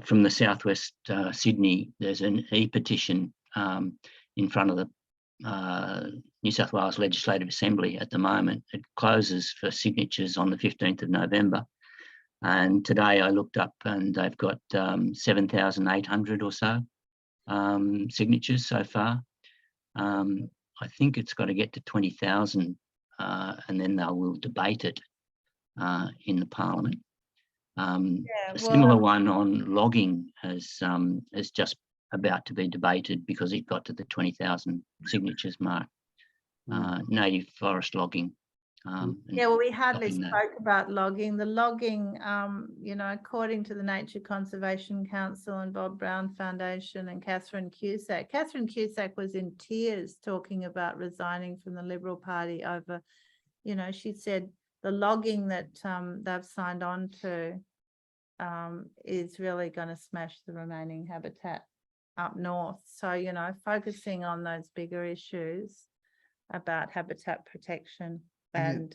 from the Southwest Sydney, there's an e-petition in front of the New South Wales Legislative Assembly at the moment. It closes for signatures on the 15th of November. And today I looked up and they've got 7,800 or so signatures so far. I think it's got to get to 20,000 and then they will debate it in the Parliament. A similar one on logging has just about to be debated because it got to the 20,000 signatures mark. Native forest logging. Yeah, well, we hardly stopping that. spoke about logging. The logging, you know, according to the Nature Conservation Council and Bob Brown Foundation and Catherine Cusack. Catherine Cusack was in tears talking about resigning from the Liberal Party over, you know, she said the logging that they've signed on to is really going to smash the remaining habitat up north. So, you know, focusing on those bigger issues about habitat protection and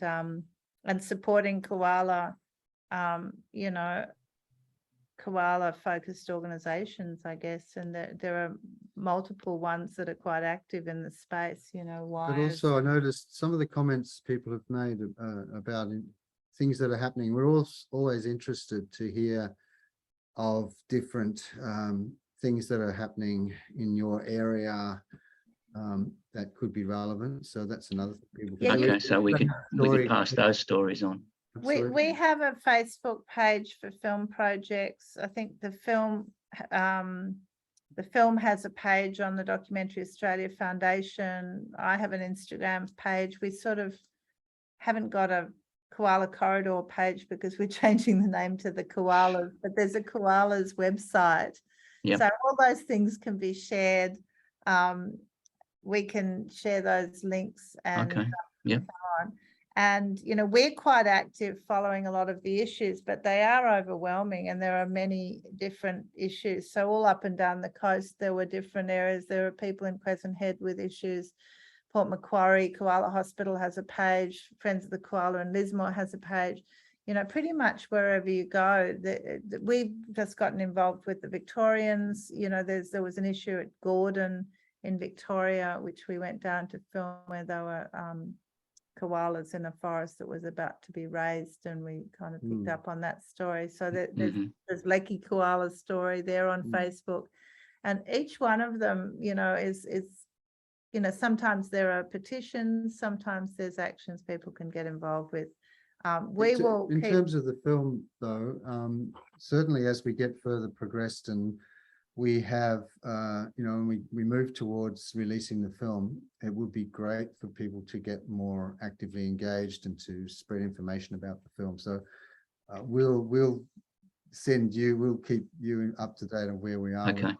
supporting koala, you know, koala focused organizations, I guess, and there are multiple ones that are quite active in the space, you know. But also I noticed some of the comments people have made about things that are happening. We're always interested to hear of different things that are happening in your area that could be relevant. So that's another thing people can do. Okay, so we could pass those stories on. We have a Facebook page for film projects. I think the film has a page on the Documentary Australia Foundation. I have an Instagram page. We sort of haven't got a Koala Corridor page because we're changing the name to the Koalas, but there's a Koalas website. Yep. So all those things can be shared. We can share those links and Okay. Yep. so on. And, you know, we're quite active following a lot of the issues, but they are overwhelming and there are many different issues. So all up and down the coast, there were different areas. There are people in Crescent Head with issues. Port Macquarie, Koala Hospital has a page. Friends of the Koala in Lismore has a page. You know, pretty much wherever you go, we've just gotten involved with the Victorians. You know, there was an issue at Gordon in Victoria, which we went down to film where there were koalas in a forest that was about to be raised, and we kind of picked up on that story. So there's Lecky Koala's story there on Facebook, and each one of them, you know, is you know, sometimes there are petitions, sometimes there's actions people can get involved with. We will in terms of the film though, certainly as we get further progressed and we have, you know, and we move towards releasing the film, it would be great for people to get more actively engaged and to spread information about the film. So we'll send you, we'll keep you up to date on where we are. Okay.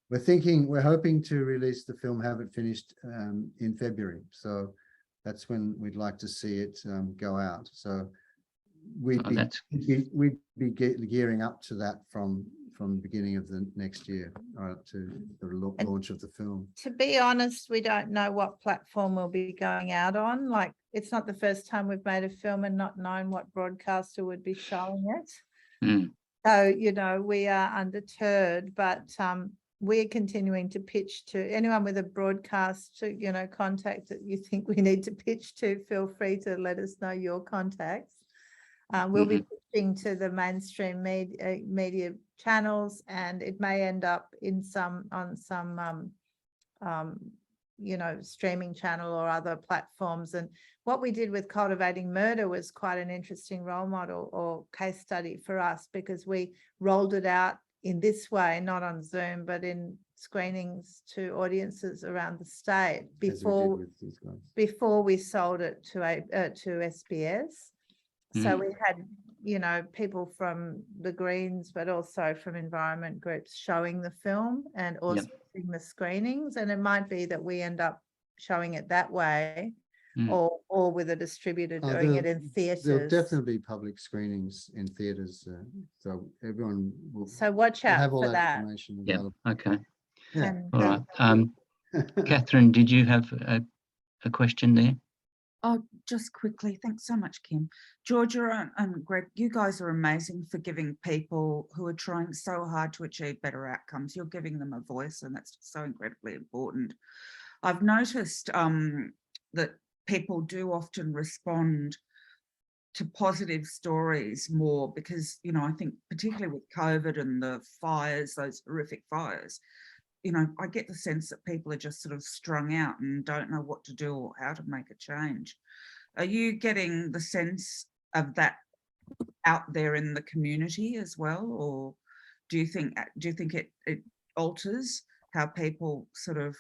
We're hoping to release the film, have it finished in February. So that's when we'd like to see it go out. So we'd be gearing up to that from the beginning of the next year to the launch of the film. To be honest, we don't know what platform we'll be going out on. Like, it's not the first time we've made a film and not known what broadcaster would be showing it. So, you know, we are undeterred, but we're continuing to pitch to anyone with a broadcast, you know, contact that you think we need to pitch to. Feel free to let us know your contacts. We'll be pushing to the mainstream media channels, and it may end up in some streaming channel or other platforms. And what we did with Cultivating Murder was quite an interesting role model or case study for us, because we rolled it out in this way, not on Zoom, but in screenings to audiences around the state before we sold it to SBS. So we had, people from the Greens, but also from environment groups showing the film and also doing the screenings. And it might be that we end up showing it that way, or with a distributor doing it in theatres. There'll definitely be public screenings in theatres, so everyone will. So watch out have all for that. information Yeah. available. Okay. Yeah. And, All right. Catherine, did you have a question there? Oh, just quickly, thanks so much, Kim. Georgia and Greg, you guys are amazing for giving people who are trying so hard to achieve better outcomes. You're giving them a voice, and that's so incredibly important. I've noticed that people do often respond to positive stories more because, I think particularly with COVID and the fires, those horrific fires, I get the sense that people are just sort of strung out and don't know what to do or how to make a change. Are you getting the sense of that out there in the community as well? Or do you think it alters how people sort of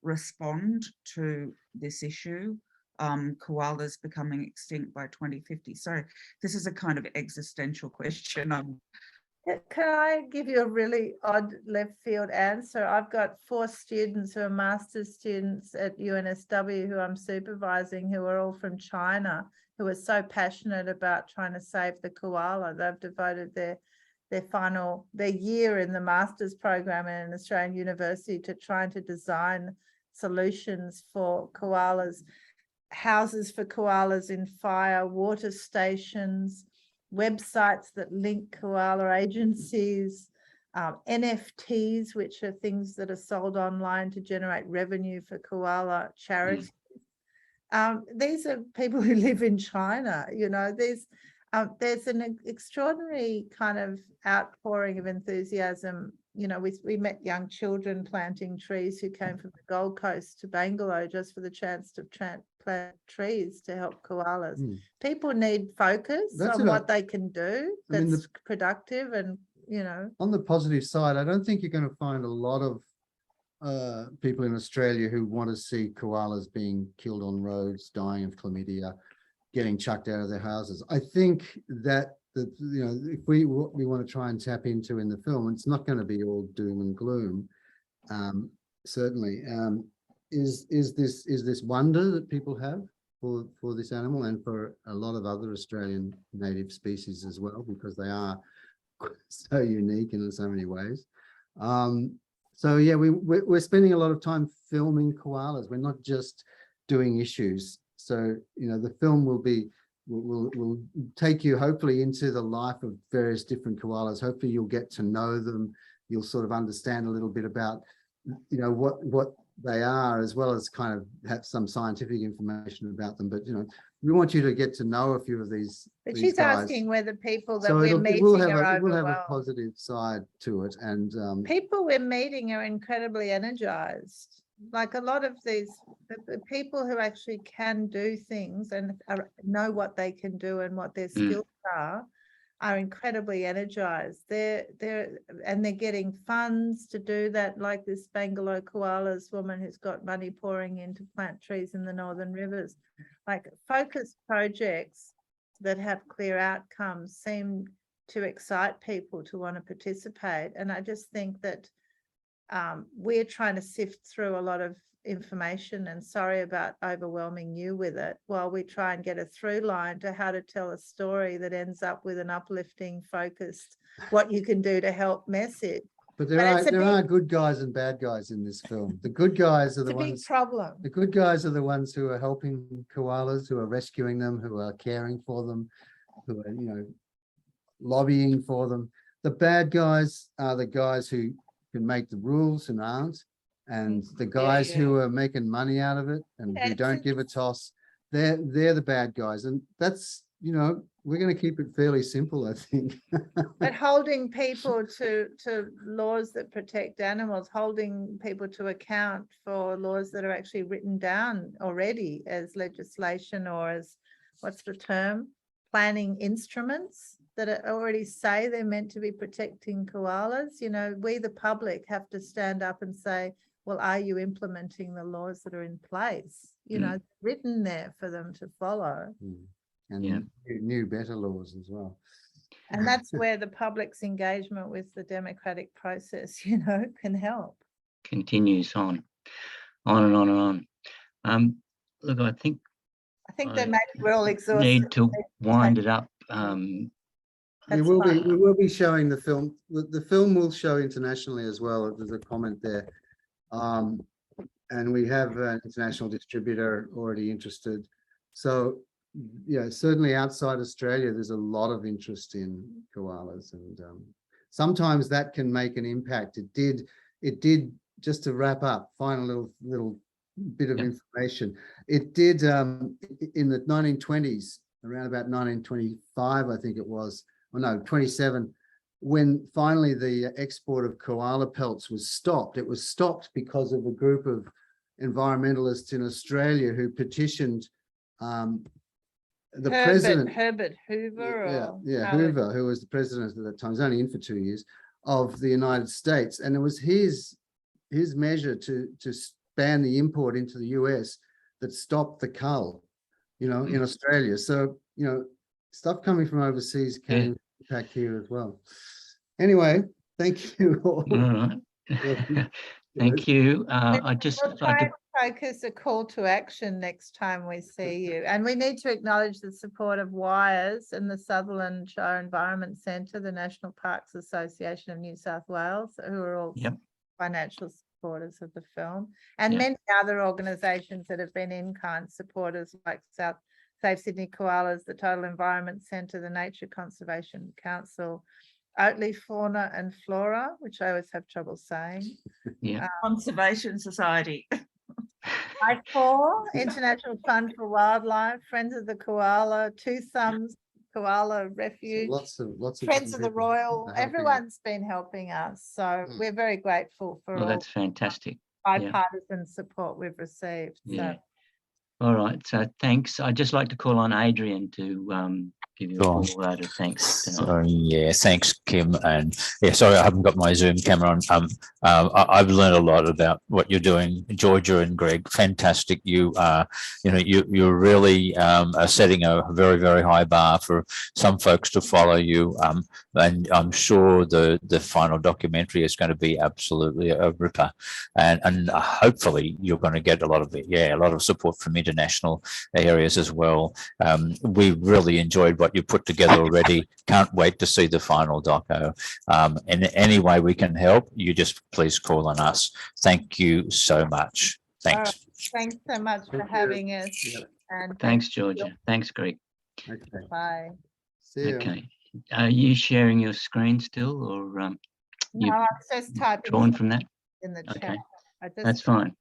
respond to this issue? Koalas becoming extinct by 2050. Sorry, this is a kind of existential question. Can I give you a really odd left field answer? I've got 4 students who are master's students at UNSW who I'm supervising, who are all from China, who are so passionate about trying to save the koala. They've devoted their year in the master's program in an Australian university to trying to design solutions for koalas, houses for koalas in fire, water stations, websites that link koala agencies, NFTs, which are things that are sold online to generate revenue for koala charities. These are people who live in China. There's an extraordinary kind of outpouring of enthusiasm. We met young children planting trees who came from the Gold Coast to Bangalore just for the chance to plant trees to help koalas. People need focus on what they can do that's productive, and on the positive side, I don't think you're going to find a lot of people in Australia who want to see koalas being killed on roads, dying of chlamydia, getting chucked out of their houses. I think that if we want to try and tap into in the film, it's not going to be all doom and gloom. Certainly, is this wonder that people have for this animal and for a lot of other Australian native species as well, because they are so unique in so many ways. So yeah, we're spending a lot of time filming koalas. We're not just doing issues. So the film will take you hopefully into the life of various different koalas. Hopefully you'll get to know them. You'll sort of understand a little bit about what they are, as well as kind of have some scientific information about them. But we want you to get to know a few of these. But she's guys. asking whether people that So we're meeting will are have overwhelmed. a positive side to it, and People we're meeting are incredibly energized. Like a lot of the people who actually can do things and know what they can do and what their skills are incredibly energized. They're getting funds to do that, like this Bangalore Koalas woman who's got money pouring in to plant trees in the northern rivers. Like focused projects that have clear outcomes seem to excite people to want to participate. And I just think that we're trying to sift through a lot of information, and sorry about overwhelming you with it, while we try and get a through line to how to tell a story that ends up with an uplifting, focused, what you can do to help message. But there are good guys and bad guys in this film. The good guys are the ones. It's a big problem. The good guys are the ones who are helping koalas, who are rescuing them, who are caring for them, who are lobbying for them. The bad guys are the guys who can make the rules and aren't, and the guys who are making money out of it and who don't give a toss. They're the bad guys, and that's you know, we're going to keep it fairly simple, I think. But holding people to laws that protect animals, holding people to account for laws that are actually written down already as legislation or as, what's the term, planning instruments that already say they're meant to be protecting koalas. You know, we the public have to stand up and say, well, are you implementing the laws that are in place? You know, written there for them to follow. And new better laws as well. And that's where the public's engagement with the democratic process, you know, can help. Continues on and on and on. Look, I think that maybe we're all exhausted. Need to wind it up. We will be showing the film. The film will show internationally as well. There's a comment there. And we have an international distributor already interested. So, yeah, certainly outside Australia, there's a lot of interest in koalas, and sometimes that can make an impact. It did. Just to wrap up, final little bit of information. It did in the 1920s, around about 1925, I think it was, or no, 27. When finally the export of koala pelts was stopped, it was stopped because of a group of environmentalists in Australia who petitioned the president, Herbert Hoover. Hoover, who was the president at that time. He was only in for 2 years, of the United States, and it was his measure to ban the import into the US that stopped the cull, you know, in Australia. So, you know, stuff coming from overseas can impact here as well. Anyway, thank you all. All right. Thank you. We'll try and focus a call to action next time we see you. And we need to acknowledge the support of WIRES and the Sutherland Shire Environment Centre, the National Parks Association of New South Wales, who are all financial supporters of the film, and many other organisations that have been in-kind supporters, like Save Sydney Koalas, the Total Environment Centre, the Nature Conservation Council, Oatley, Fauna and Flora, which I always have trouble saying. Conservation Society. I4, International Fund for Wildlife, Friends of the Koala, Two Thumbs Koala Refuge, Lots of Friends of the Royal. Everyone's been helping us, so we're very grateful for all that's fantastic. bipartisan support we've received. Yeah. So. All right. So thanks. I'd just like to call on Adrian to give you a full vote of thanks tonight. Yeah, thanks, Kim. And yeah, sorry, I haven't got my Zoom camera on. I've learned a lot about what you're doing, Georgia and Greg. Fantastic. You you're really are setting a very, very high bar for some folks to follow you. And I'm sure the final documentary is going to be absolutely a ripper. And hopefully you're going to get a lot of support from international areas as well. We really enjoyed what you put together already. Can't wait to see the final doco. In any way we can help, you just please call on us. Thank you so much. Thanks. Thanks so much for having us. And thanks, Georgia. Thanks, Greg. Okay. Bye. See you. Okay. Are you sharing your screen still, or no, I'm just typing drawn from that? In the chat. Okay. I That's fine.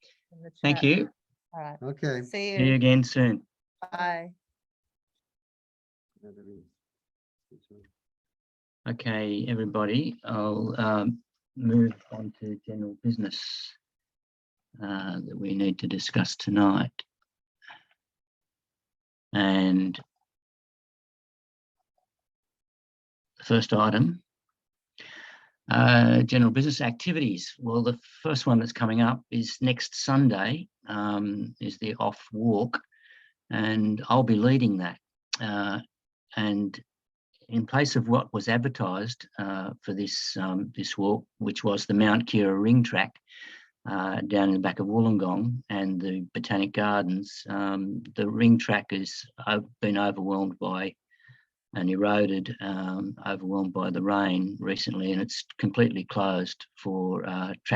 Thank you. All right. Okay. See you. See you again soon. Bye. Okay, everybody, I'll move on to general business that we need to discuss tonight. And the first item, general business activities. Well, the first one that's coming up is next Sunday, is the off walk, and I'll be leading that. And in place of what was advertised for this this walk, which was the Mount Kira ring track down in the back of Wollongong and the Botanic Gardens, the ring track has been overwhelmed by and eroded, overwhelmed by the rain recently, and it's completely closed for traffic